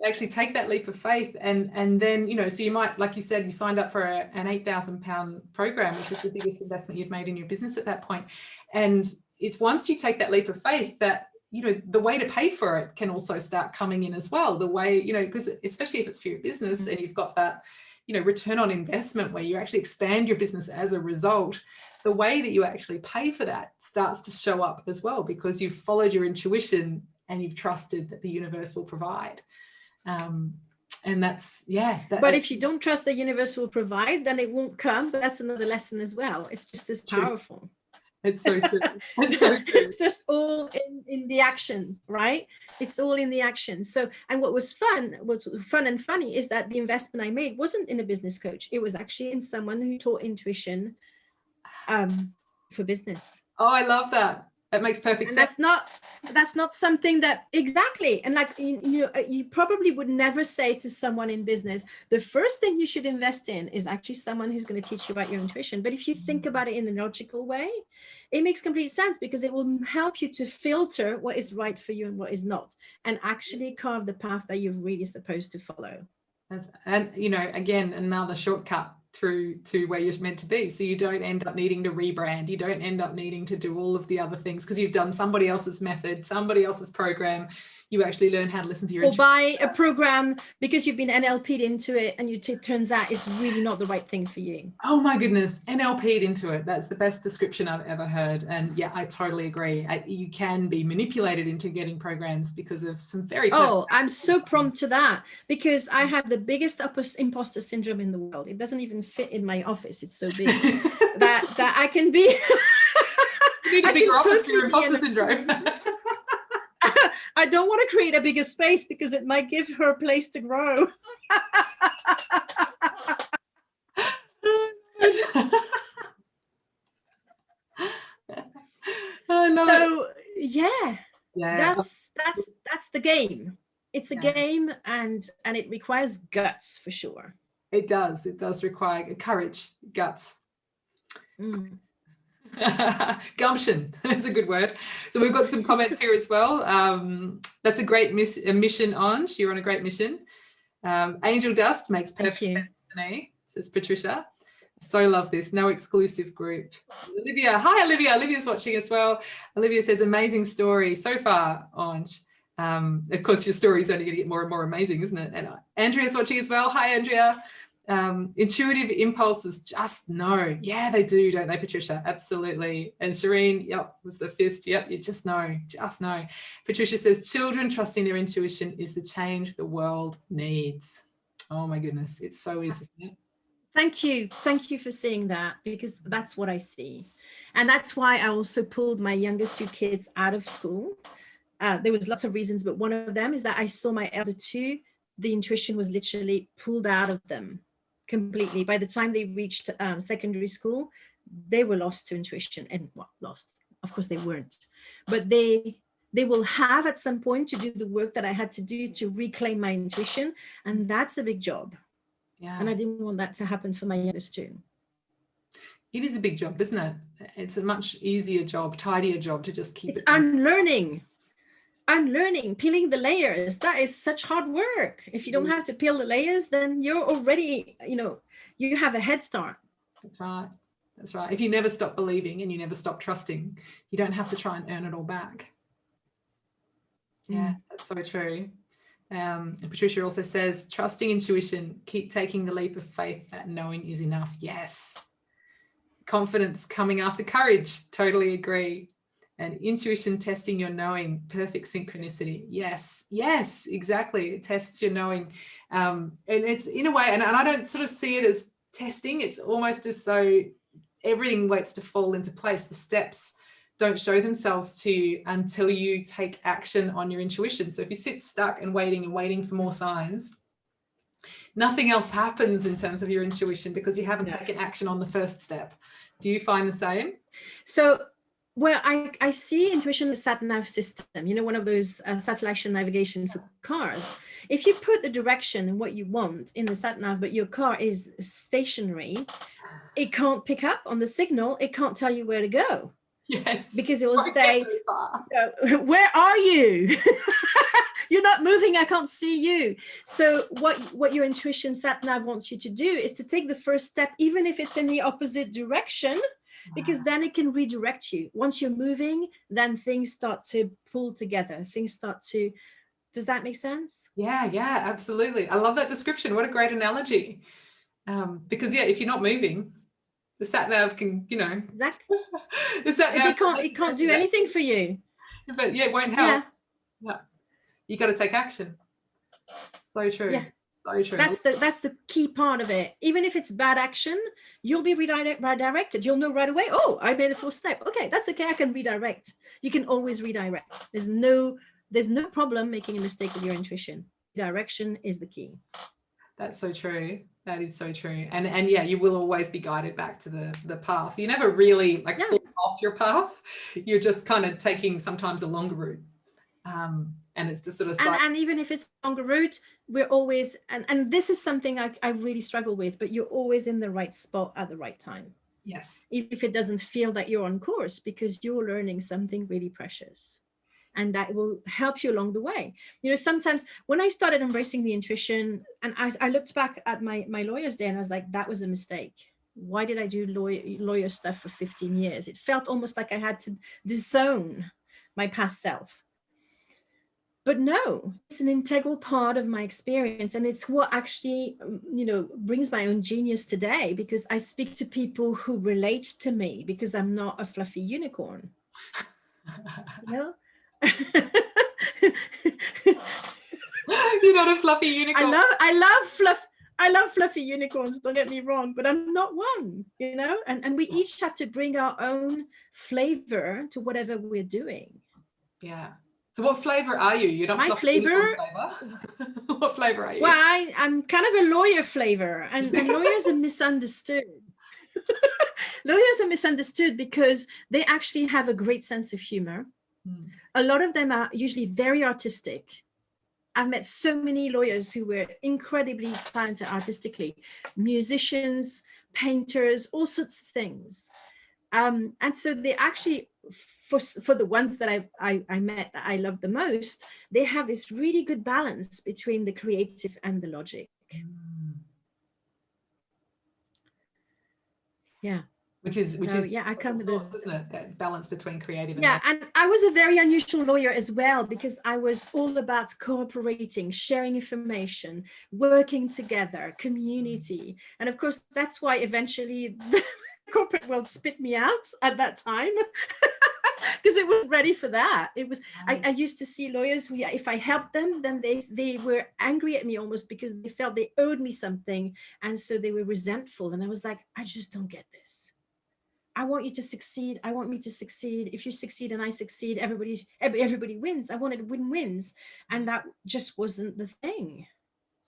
actually take that leap of faith, and then, you know, so you might, like you said, you signed up for an £8,000 program, which was the biggest investment you've made in your business at that point. And it's once you take that leap of faith that, you know, the way to pay for it can also start coming in as well. The way, you know, because especially if it's for your business and you've got that, you know, return on investment where you actually expand your business as a result, the way that you actually pay for that starts to show up as well, because you've followed your intuition and you've trusted that the universe will provide. And that's, but if you don't trust the universe will provide, then it won't come. But that's another lesson as well. It's just as powerful. It's so true. It's so true. It's just all in the action, right? It's all in the action. So, and what was fun and funny is that the investment I made wasn't in a business coach. It was actually in someone who taught intuition for business. Oh, I love that. That makes perfect sense. That's not something that exactly. And like, you probably would never say to someone in business, the first thing you should invest in is actually someone who's going to teach you about your intuition. But if you think about it in a logical way, it makes complete sense, because it will help you to filter what is right for you and what is not, and actually carve the path that you're really supposed to follow. And, you know, again, another shortcut through to where you're meant to be. So you don't end up needing to rebrand. You don't end up needing to do all of the other things because you've done somebody else's method, somebody else's program. You actually learn how to listen to your intuition. Or buy a program because you've been NLP'd into it, and it turns out it's really not the right thing for you. Oh my goodness, NLP'd into it. That's the best description I've ever heard. And yeah, I totally agree. You can be manipulated into getting programs because of some very... Oh, I'm so prompt to that, because I have the biggest imposter syndrome in the world. It doesn't even fit in my office. It's so big that I can be... You need a bigger office for your imposter syndrome. I don't want to create a bigger space because it might give her a place to grow. So that's the game. It's a game, and it requires guts for sure. It does require courage, guts. Gumption is a good word. So we've got some comments here as well. That's a great mission, Ange. You're on a great mission. Angel Dust makes perfect sense to me, says Patricia. So love this. No exclusive group. Olivia, hi Olivia. Olivia's watching as well. Olivia says, amazing story so far, Ange. Of course, your story is only going to get more and more amazing, isn't it? And Andrea's watching as well. Hi, Andrea. Intuitive impulses just know. Yeah, they do, don't they, Patricia? Absolutely. And Shireen, yep, was the fist. Yep, you just know, just know. Patricia says, children trusting their intuition is the change the world needs. Oh my goodness, it so is, isn't it? Thank you. Thank you for saying that, because that's what I see. And that's why I also pulled my youngest 2 kids out of school. There was lots of reasons, but one of them is that I saw my elder 2, the intuition was literally pulled out of them completely. By the time they reached secondary school, they were lost to intuition. And well, lost, of course they weren't, but they will have at some point to do the work that I had to do to reclaim my intuition. And that's a big job. Yeah. And I didn't want that to happen for my youngest 2. It is a big job, isn't it? It's a much easier job, tidier job to just keep it. Unlearning, peeling the layers. That is such hard work. If you don't have to peel the layers, then you're already, you have a head start. That's right. That's right. If you never stop believing and you never stop trusting, you don't have to try and earn it all back. Yeah, that's so true. And Patricia also says, trusting intuition, keep taking the leap of faith that knowing is enough. Yes. Confidence coming after courage. Totally agree. And intuition testing your knowing, perfect synchronicity. Yes, yes, exactly. It tests your knowing. And it's in a way, and I don't sort of see it as testing. It's almost as though everything waits to fall into place. The steps don't show themselves to you until you take action on your intuition. So if you sit stuck and waiting for more signs, nothing else happens in terms of your intuition because you haven't taken action on the first step. Do you find the same? So, well, I see intuition as a sat-nav system, one of those satellite navigation for cars. If you put the direction and what you want in the sat-nav, but your car is stationary, it can't pick up on the signal. It can't tell you where to go. Yes. Because it will stay, where are you? You're not moving, I can't see you. So what your intuition sat-nav wants you to do is to take the first step, even if it's in the opposite direction, because then it can redirect you. Once you're moving, then things start to pull together. Does that make sense? Yeah, absolutely. I love that description. What a great analogy. Because if you're not moving, the sat-nav can, Exactly. The sat-nav it can't do anything for you. But it won't help. Yeah. You got to take action. So true. Yeah. So true. That's the key part of it. Even if it's bad action, you'll be redirected. You'll know right away, oh, I made a full step. Okay, that's okay. I can redirect. You can always redirect. There's no problem making a mistake with your intuition. Direction is the key. That's so true. That is so true. And you will always be guided back to the path. You never really fall off your path. You're just kind of taking sometimes a longer route. And it's just sort of and even if it's a longer route, we're always, and this is something I really struggle with, but you're always in the right spot at the right time. Yes. Even if it doesn't feel that you're on course, because you're learning something really precious. And that will help you along the way. Sometimes when I started embracing the intuition, and I looked back at my lawyer's day and I was like, that was a mistake. Why did I do lawyer stuff for 15 years? It felt almost like I had to disown my past self. But no, it's an integral part of my experience. And it's what actually, brings my own genius today, because I speak to people who relate to me because I'm not a fluffy unicorn. You're not a fluffy unicorn. I love fluffy unicorns, don't get me wrong, but I'm not one, and we each have to bring our own flavor to whatever we're doing. Yeah. So what flavor are you? You're not my flavor. What flavor are you? Well, I'm kind of a lawyer flavor, and lawyers are misunderstood. Lawyers are misunderstood because they actually have a great sense of humor. A lot of them are usually very artistic. I've met so many lawyers who were incredibly talented artistically, musicians, painters, all sorts of things. And so they actually, for the ones that I met that I love the most, they have this really good balance between the creative and the logic. Yeah. Which is yeah, I come with source, isn't it? That balance between creative and yeah, and I was a very unusual lawyer as well, because I was all about cooperating, sharing information, working together, community. And of course, that's why eventually the corporate world spit me out at that time. Because it was ready for that. It was, I used to see lawyers who, if I helped them, then they were angry at me almost because they felt they owed me something. And so they were resentful. And I was like, I just don't get this. I want you to succeed. I want me to succeed. If you succeed and I succeed, everybody wins. I wanted win-wins. And that just wasn't the thing.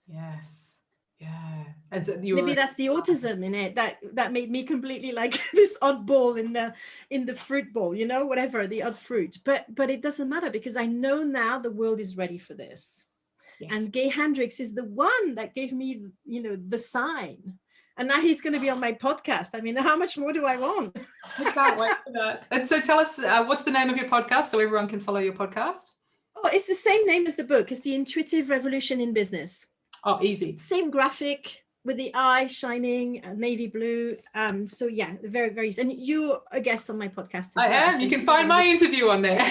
Yes. Yeah. And so Maybe that's the autism in it that made me completely like this oddball in the fruit bowl, you know, whatever, the odd fruit. But it doesn't matter, because I know now the world is ready for this. Yes. And Gay Hendricks is the one that gave me, you know, the sign. And now he's going to be on my podcast. I mean, how much more do I want? I can't wait for that. And so tell us, what's the name of your podcast so everyone can follow your podcast? Oh, it's the same name as the book. It's The Intuitive Revolution in Business. Oh, easy. Same graphic with the eye shining, navy blue. So yeah, very, very. And you're a guest on my podcast as well. I am. So you can find my interview on there.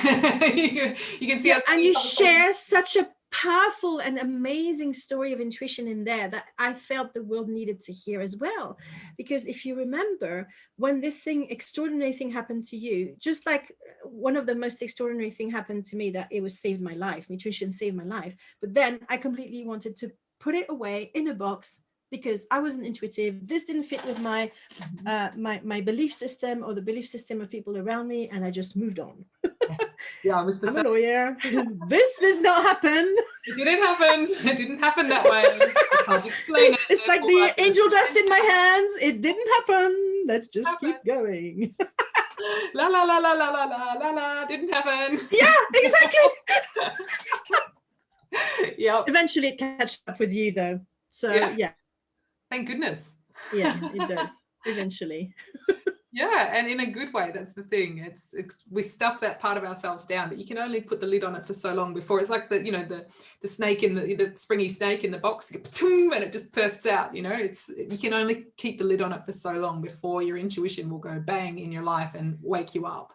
you can see us. And you share such a powerful and amazing story of intuition in there that I felt the world needed to hear as well. Because if you remember, when this extraordinary thing happened to you, just like one of the most extraordinary thing happened to me, that it was saved my life. Intuition saved my life. But then I completely wanted to put it away in a box because I wasn't intuitive. This didn't fit with my my belief system or the belief system of people around me, and I just moved on. Yeah, I was the I'm a lawyer. This did not happen. It didn't happen. It didn't happen that way. I can't explain it. It's like the angel dust in my hands. It didn't happen. Let's just keep going. La la la la la la la la la. Didn't happen. Yeah, exactly. Yeah. Eventually, it catches up with you, though. So yeah. Thank goodness. Yeah, it does. Eventually. Yeah, and in a good way. That's the thing. It's we stuff that part of ourselves down, but you can only put the lid on it for so long before it's like the snake in the springy snake in the box, and it just bursts out. You know, you can only keep the lid on it for so long before your intuition will go bang in your life and wake you up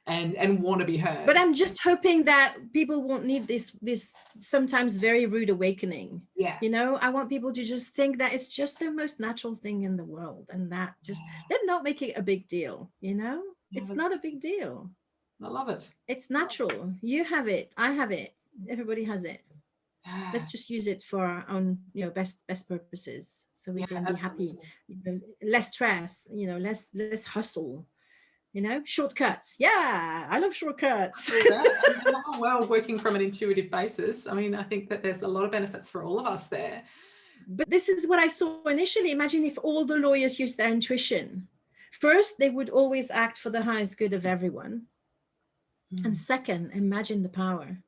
and want to be heard. But I'm just hoping that people won't need this sometimes very rude awakening. Yeah. You know, I want people to just think that it's just the most natural thing in the world, and that just let not make it a big deal. You know, it's not a big deal. I love it. It's natural. You have it. I have it. Everybody has it. Let's just use it for our own, best purposes, so we can be happy. Less stress. Less hustle. Shortcuts. Yeah, I love shortcuts. Well, working from an intuitive basis, I mean, I think that there's a lot of benefits for all of us there. But this is what I saw initially. Imagine if all the lawyers used their intuition. First, they would always act for the highest good of everyone. And second, imagine the power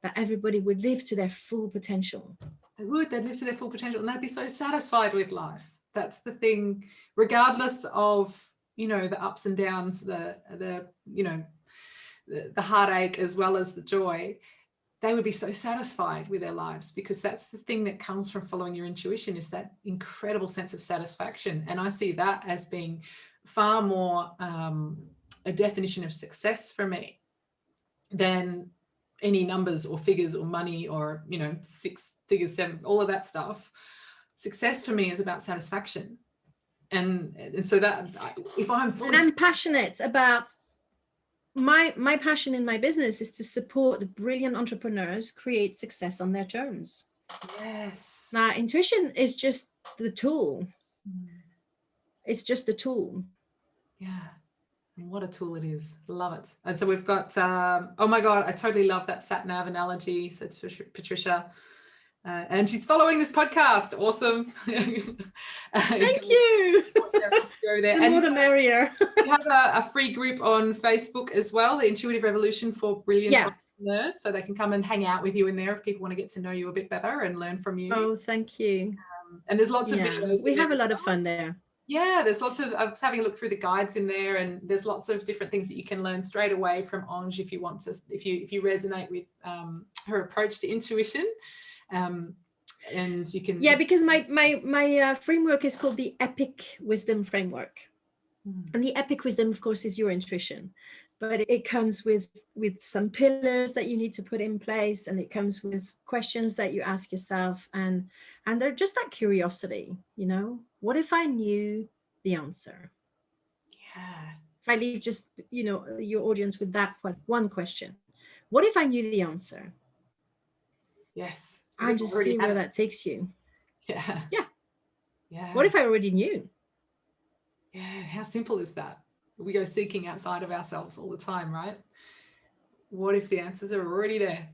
that everybody would live to their full potential. They'd live to their full potential, and they'd be so satisfied with life. That's the thing, regardless of the ups and downs, the heartache as well as the joy. They would be so satisfied with their lives, because that's the thing that comes from following your intuition, is that incredible sense of satisfaction. And I see that as being far more a definition of success for me than any numbers or figures or money or 6 figures, 7, all of that stuff. Success for me is about satisfaction. And so that if I'm fully... And I'm passionate about my passion in my business is to support brilliant entrepreneurs create success on their terms. Yes. Now, intuition is just the tool. It's just the tool. Yeah. And what a tool it is. Love it. And so we've got, oh my God, I totally love that sat nav analogy, said Patricia. And she's following this podcast. Awesome. Thank you. Go there. The more the merrier. We have a free group on Facebook as well, the Intuitive Revolution for Brilliant Entrepreneurs. So they can come and hang out with you in there if people want to get to know you a bit better and learn from you. Oh, thank you. And there's lots of videos. We have a lot of fun there. Yeah, there's lots of, I was having a look through the guides in there, and there's lots of different things that you can learn straight away from Ange if you want to, if you resonate with her approach to intuition. And you can, because my framework is called the Epic Wisdom Framework, And the epic wisdom, of course, is your intuition, but it comes with some pillars that you need to put in place, and it comes with questions that you ask yourself, and they're just that curiosity, you know, what if I knew the answer? Yeah. If I leave just, you know, your audience with that one question, what if I knew the answer? Yes. And just see where that takes you. Yeah. Yeah. Yeah. What if I already knew? Yeah. How simple is that? We go seeking outside of ourselves all the time, right? What if the answers are already there?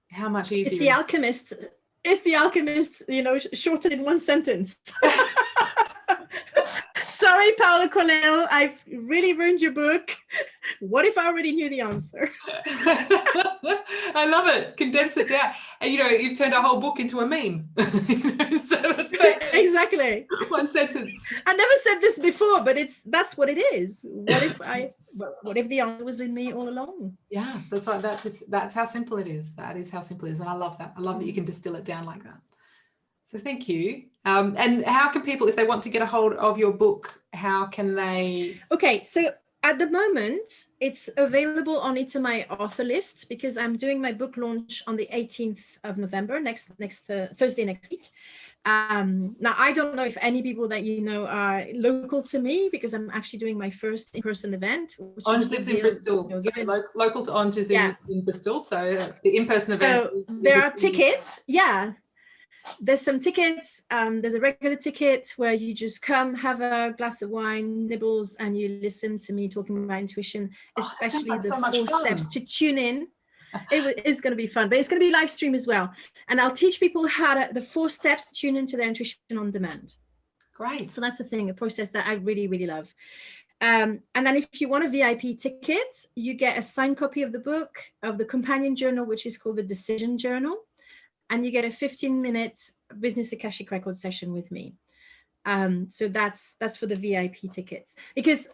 How much easier? It's the alchemist. It's the alchemist, you know, shortened in one sentence. Sorry, Paulo Coelho, I've really ruined your book. What if I already knew the answer? I love it. Condense it down. And, you know, you've turned a whole book into a meme. So it's exactly. One sentence. I never said this before, but that's what it is. What if the answer was in me all along? Yeah, that's right. That's how simple it is. That is how simple it is. And I love that. I love that you can distill it down like that. So thank you. And how can people, if they want to get a hold of your book, how can they? Okay, so at the moment, it's available on It's My author list, because I'm doing my book launch on the 18th of November, next Thursday next week. Now, I don't know if any people that you know are local to me, because I'm actually doing my first in-person event. Onge lives in Bristol. So local to Onge is in Bristol. So the in-person event. So there are tickets. Yeah. There's some tickets. There's a regular ticket where you just come, have a glass of wine, nibbles, and you listen to me talking about intuition, especially the 4 steps to tune in. It is going to be fun, but it's going to be live stream as well. And I'll teach people the 4 steps to tune into their intuition on demand. Great. So that's the thing, a process that I really, really love. And then if you want a VIP ticket, you get a signed copy of the book, of the companion journal, which is called the Decision Journal. And you get a 15-minute Business Akashic Record session with me. So that's for the VIP tickets, because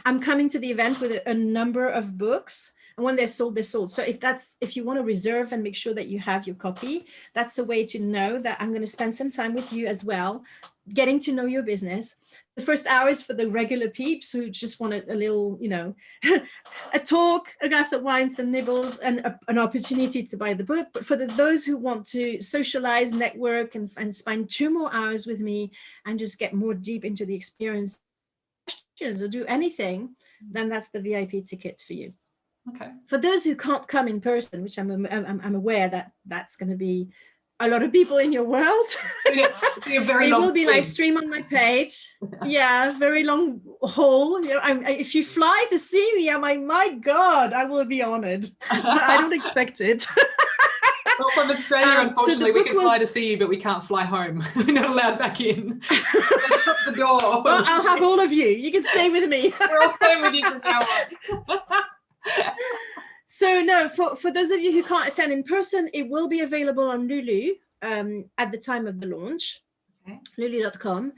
I'm coming to the event with a number of books, and when they're sold, they're sold. So if you want to reserve and make sure that you have your copy, that's a way to know that I'm going to spend some time with you as well, getting to know your business. The first hour is for the regular peeps who just want a little, you know, a talk, a glass of wine, some nibbles, and an opportunity to buy the book. But for those who want to socialize, network, and spend 2 more hours with me and just get more deep into the experience, questions or do anything, then that's the VIP ticket for you. Okay. For those who can't come in person, which I'm aware that that's going to be a lot of people in your world. Yeah, it will be live stream on my page. Yeah, very long haul. You know, if you fly to see me, I'm like, my God, I will be honored. I don't expect it. Well, from Australia, unfortunately, we can fly to see you, but we can't fly home. We're not allowed back in. They shut the door. Well, I'll have all of you. You can stay with me. We're all staying with you from now on. So no, for those of you who can't attend in person, it will be available on Lulu at the time of the launch, okay. Lulu.com.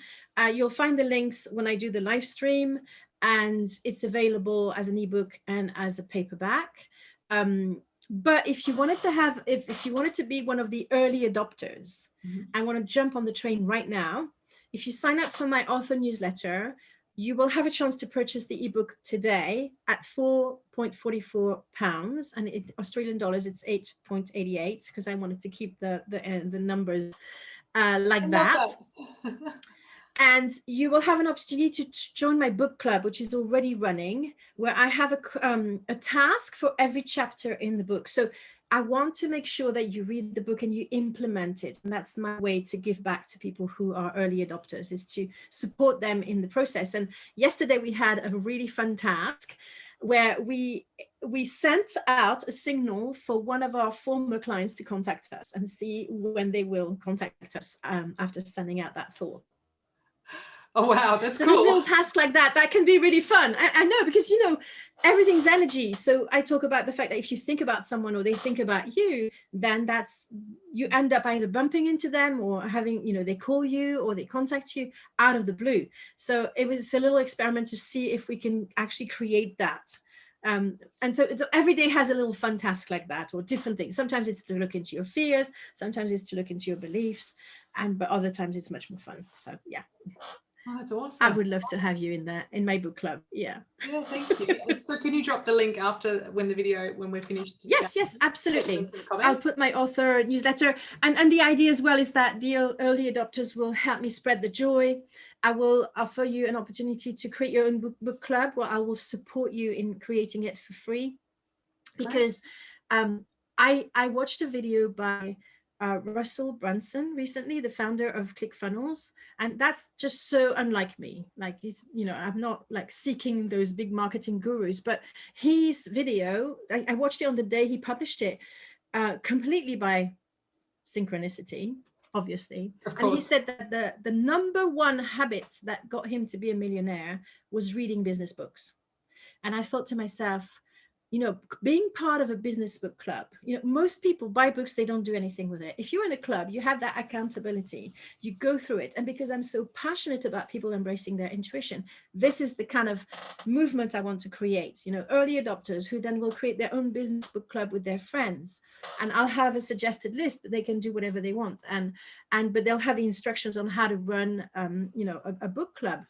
You'll find the links when I do the live stream, and it's available as an ebook and as a paperback. But if you wanted to if you wanted to be one of the early adopters and want to jump on the train right now, if you sign up for my author newsletter, you will have a chance to purchase the ebook today at £4.44, and in Australian dollars it's 8.88, because I wanted to keep the numbers like that. And you will have an opportunity to join my book club, which is already running, where I have a task for every chapter in the book. So I want to make sure that you read the book and you implement it. And that's my way to give back to people who are early adopters, is to support them in the process. And yesterday we had a really fun task where we sent out a signal for one of our former clients to contact us and see when they will contact us after sending out that thought. Oh, wow, that's so cool. So there's little tasks like that can be really fun. I know, because, you know, everything's energy. So I talk about the fact that if you think about someone or they think about you, then you end up either bumping into them or having, you know, they call you or they contact you out of the blue. So it was a little experiment to see if we can actually create that. And so every day has a little fun task like that, or different things. Sometimes it's to look into your fears, sometimes it's to look into your beliefs, but other times it's much more fun. So yeah. Oh, that's I awesome. would love to have you in my book club. Yeah. Yeah, thank you. And so can you drop the link after when we're finished? Yes, absolutely. Link in the I'll comments? put my author newsletter, and the idea as well is that the early adopters will help me spread the joy. I will offer you an opportunity to create your own book club, where I will support you in creating it for free. Because I watched a video by Russell Brunson recently, the founder of ClickFunnels, and that's just so unlike me. Like, he's, I'm not like seeking those big marketing gurus, but his video, I watched it on the day he published it, completely by synchronicity, obviously. Of And he course. said that the number one habit that got him to be a millionaire was reading business books. And I thought to myself, being part of a business book club, most people buy books, they don't do anything with it. If you're in a club, you have that accountability, you go through it. And because I'm so passionate about people embracing their intuition, this is the kind of movement I want to create, early adopters who then will create their own business book club with their friends. And I'll have a suggested list, but they can do whatever they want. But they'll have the instructions on how to run, a book club.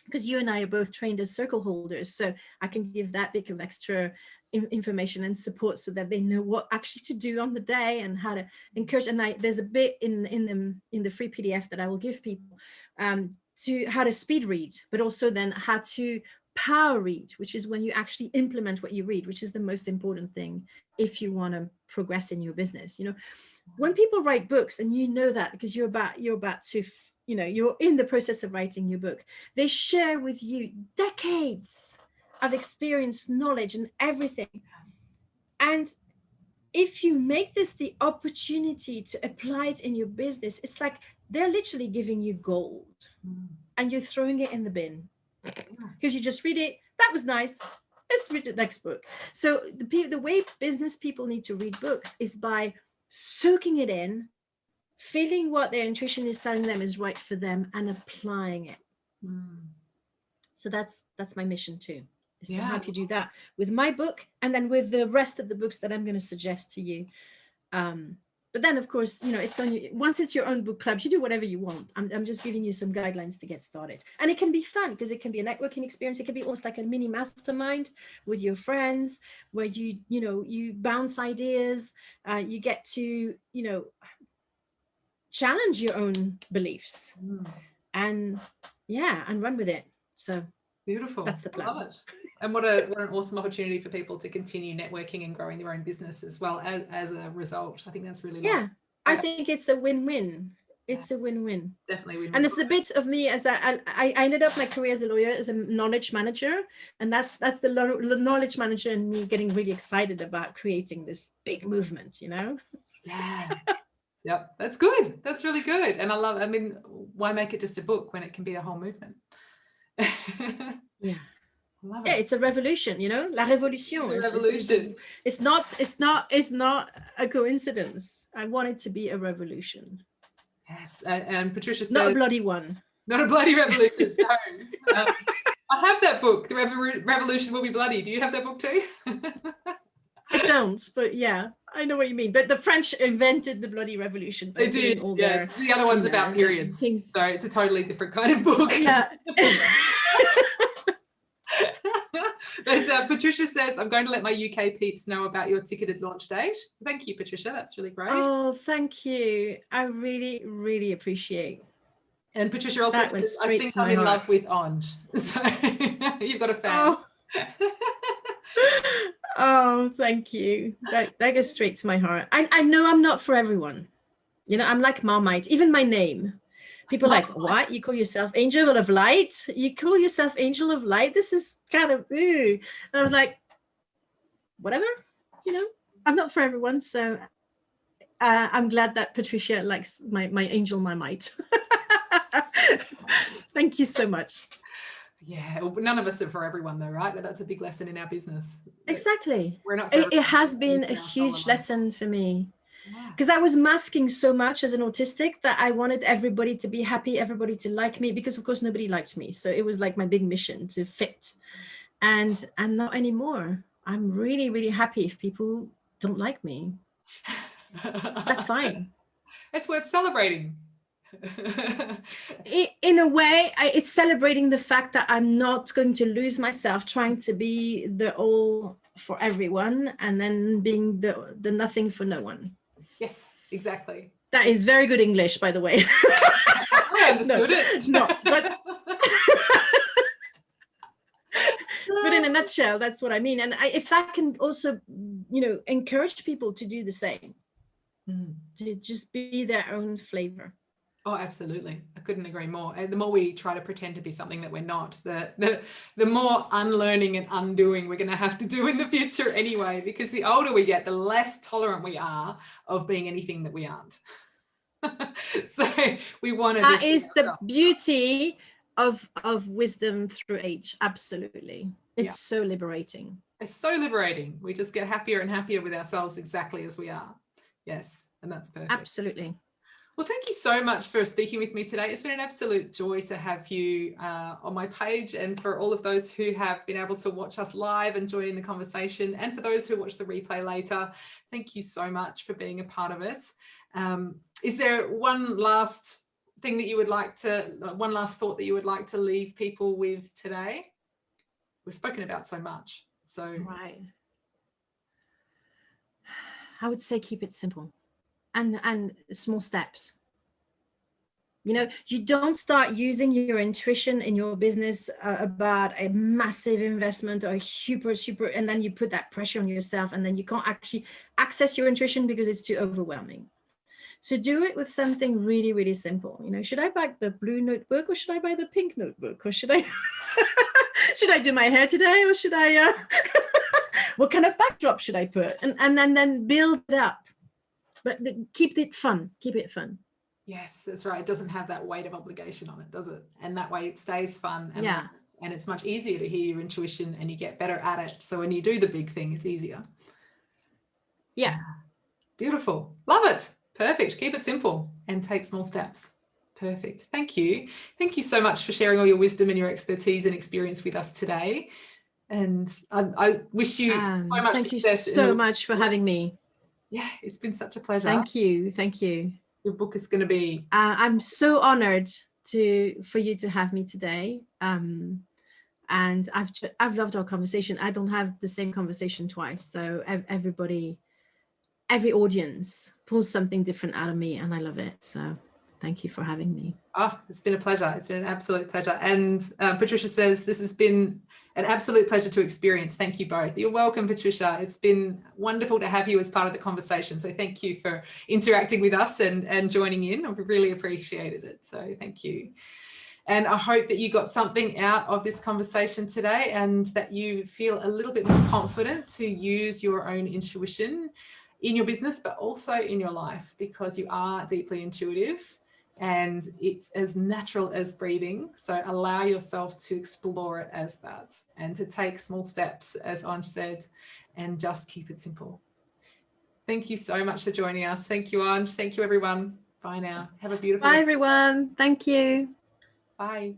Because you and I are both trained as circle holders, so I can give that bit of extra information and support so that they know what actually to do on the day and how to encourage. And there's a bit in the free PDF that I will give people to how to speed read, but also then how to power read, which is when you actually implement what you read, which is the most important thing if you want to progress in your business. When people write books, and that because you're about to you're in the process of writing your book, they share with you decades of experience, knowledge, and everything. And if you make this the opportunity to apply it in your business, it's like they're literally giving you gold and you're throwing it in the bin because you just read it. That was nice. Let's read the next book. So the way business people need to read books is by soaking it in, feeling what their intuition is telling them is right for them, and applying it. So that's my mission too, is to help you do that with my book, and then with the rest of the books that I'm going to suggest to you. But then, of course, it's on you. Once it's your own book club, you do whatever you want. I'm just giving you some guidelines to get started. And it can be fun because it can be a networking experience. It can be almost like a mini mastermind with your friends where you bounce ideas. You get to, challenge your own beliefs and run with it. So beautiful. That's the plan. I love it. And what an awesome opportunity for people to continue networking and growing their own business as well as a result. I think that's really lovely. I think it's the win-win. It's a win-win. Definitely win-win. And it's the bit of me as I ended up my career as a lawyer, as a knowledge manager. And that's the knowledge manager and me getting really excited about creating this big movement, Yeah. Yep, that's good. That's really good. And why make it just a book when it can be a whole movement? Yeah. Love it. Yeah, it's a revolution, la révolution. The revolution. It's not a coincidence. I want it to be a revolution. Yes, and Patricia said, not a bloody one. Not a bloody revolution. No. I have that book. The Revolution Will Be Bloody. Do you have that book too? I don't, but yeah, I know what you mean. But the French invented the bloody revolution. They did, yes. The other one's about periods. So it's a totally different kind of book. Yeah. But Patricia says, I'm going to let my UK peeps know about your ticketed launch date. Thank you, Patricia. That's really great. Oh, thank you. I really, really appreciate. And Patricia also says, I think I'm in love with Ange. So you've got a fan. Oh, thank you. That goes straight to my heart. I know I'm not for everyone. I'm like Marmite. Even my name. People are like, what? You call yourself Angel of Light? You call yourself Angel of Light? This is kind of, ooh. And I was like, whatever, I'm not for everyone. So I'm glad that Patricia likes my Angel Marmite. Thank you so much. Yeah, well, none of us are for everyone though, right? That's a big lesson in our business. Exactly. We're not. It has been a huge lesson for me. Because I was masking so much as an autistic that I wanted everybody to be happy, everybody to like me, because of course nobody liked me. So it was like my big mission to fit. And not anymore. I'm really, really happy if people don't like me. That's fine. It's worth celebrating. In a way, it's celebrating the fact that I'm not going to lose myself trying to be the all for everyone and then being the nothing for no one. Yes, exactly. That is very good English, by the way. I understood it. Not, but but in a nutshell, that's what I mean. And if that can also, encourage people to do the same, to just be their own flavor. Oh, absolutely. I couldn't agree more. The more we try to pretend to be something that we're not, the more unlearning and undoing we're going to have to do in the future anyway, because the older we get, the less tolerant we are of being anything that we aren't. So we want to. That is the beauty of wisdom through age. Absolutely. It's so liberating. It's so liberating. We just get happier and happier with ourselves exactly as we are. Yes. And that's perfect. Absolutely. Well, thank you so much for speaking with me today. It's been an absolute joy to have you on my page, and for all of those who have been able to watch us live and join in the conversation, and for those who watch the replay later, thank you so much for being a part of it. Is there one last thing that you would like to, one last thought that you would like to leave people with today? We've spoken about so much. So right. I would say keep it simple. And small steps. You don't start using your intuition in your business about a massive investment or super, and then you put that pressure on yourself, and then you can't actually access your intuition because it's too overwhelming. So do it with something really, really simple. Should I buy the blue notebook, or should I buy the pink notebook, or should I should I do my hair today, or should I what kind of backdrop should I put, and then build it up. But keep it fun. Keep it fun. Yes, that's right. It doesn't have that weight of obligation on it, does it? And that way it stays fun. And it's much easier to hear your intuition, and you get better at it. So when you do the big thing, it's easier. Yeah. Beautiful. Love it. Perfect. Keep it simple and take small steps. Perfect. Thank you. Thank you so much for sharing all your wisdom and your expertise and experience with us today. And I wish you so much thank success. Thank you so much for having me. Yeah, it's been such a pleasure. Thank you. Thank you. Your book is going to be... I'm so honored for you to have me today. And I've loved our conversation. I don't have the same conversation twice. So every audience pulls something different out of me, and I love it. So thank you for having me. Oh, it's been a pleasure. It's been an absolute pleasure. And Patricia says, this has been an absolute pleasure to experience. Thank you both. You're welcome, Patricia. It's been wonderful to have you as part of the conversation. So thank you for interacting with us and joining in. I've really appreciated it. So thank you. And I hope that you got something out of this conversation today, and that you feel a little bit more confident to use your own intuition in your business, but also in your life, because you are deeply intuitive. And it's as natural as breathing. So allow yourself to explore it as that, and to take small steps, as Ange said, and just keep it simple. Thank you so much for joining us. Thank you, Ange. Thank you, everyone. Bye now. Have a beautiful Bye, everyone. Thank you. Bye.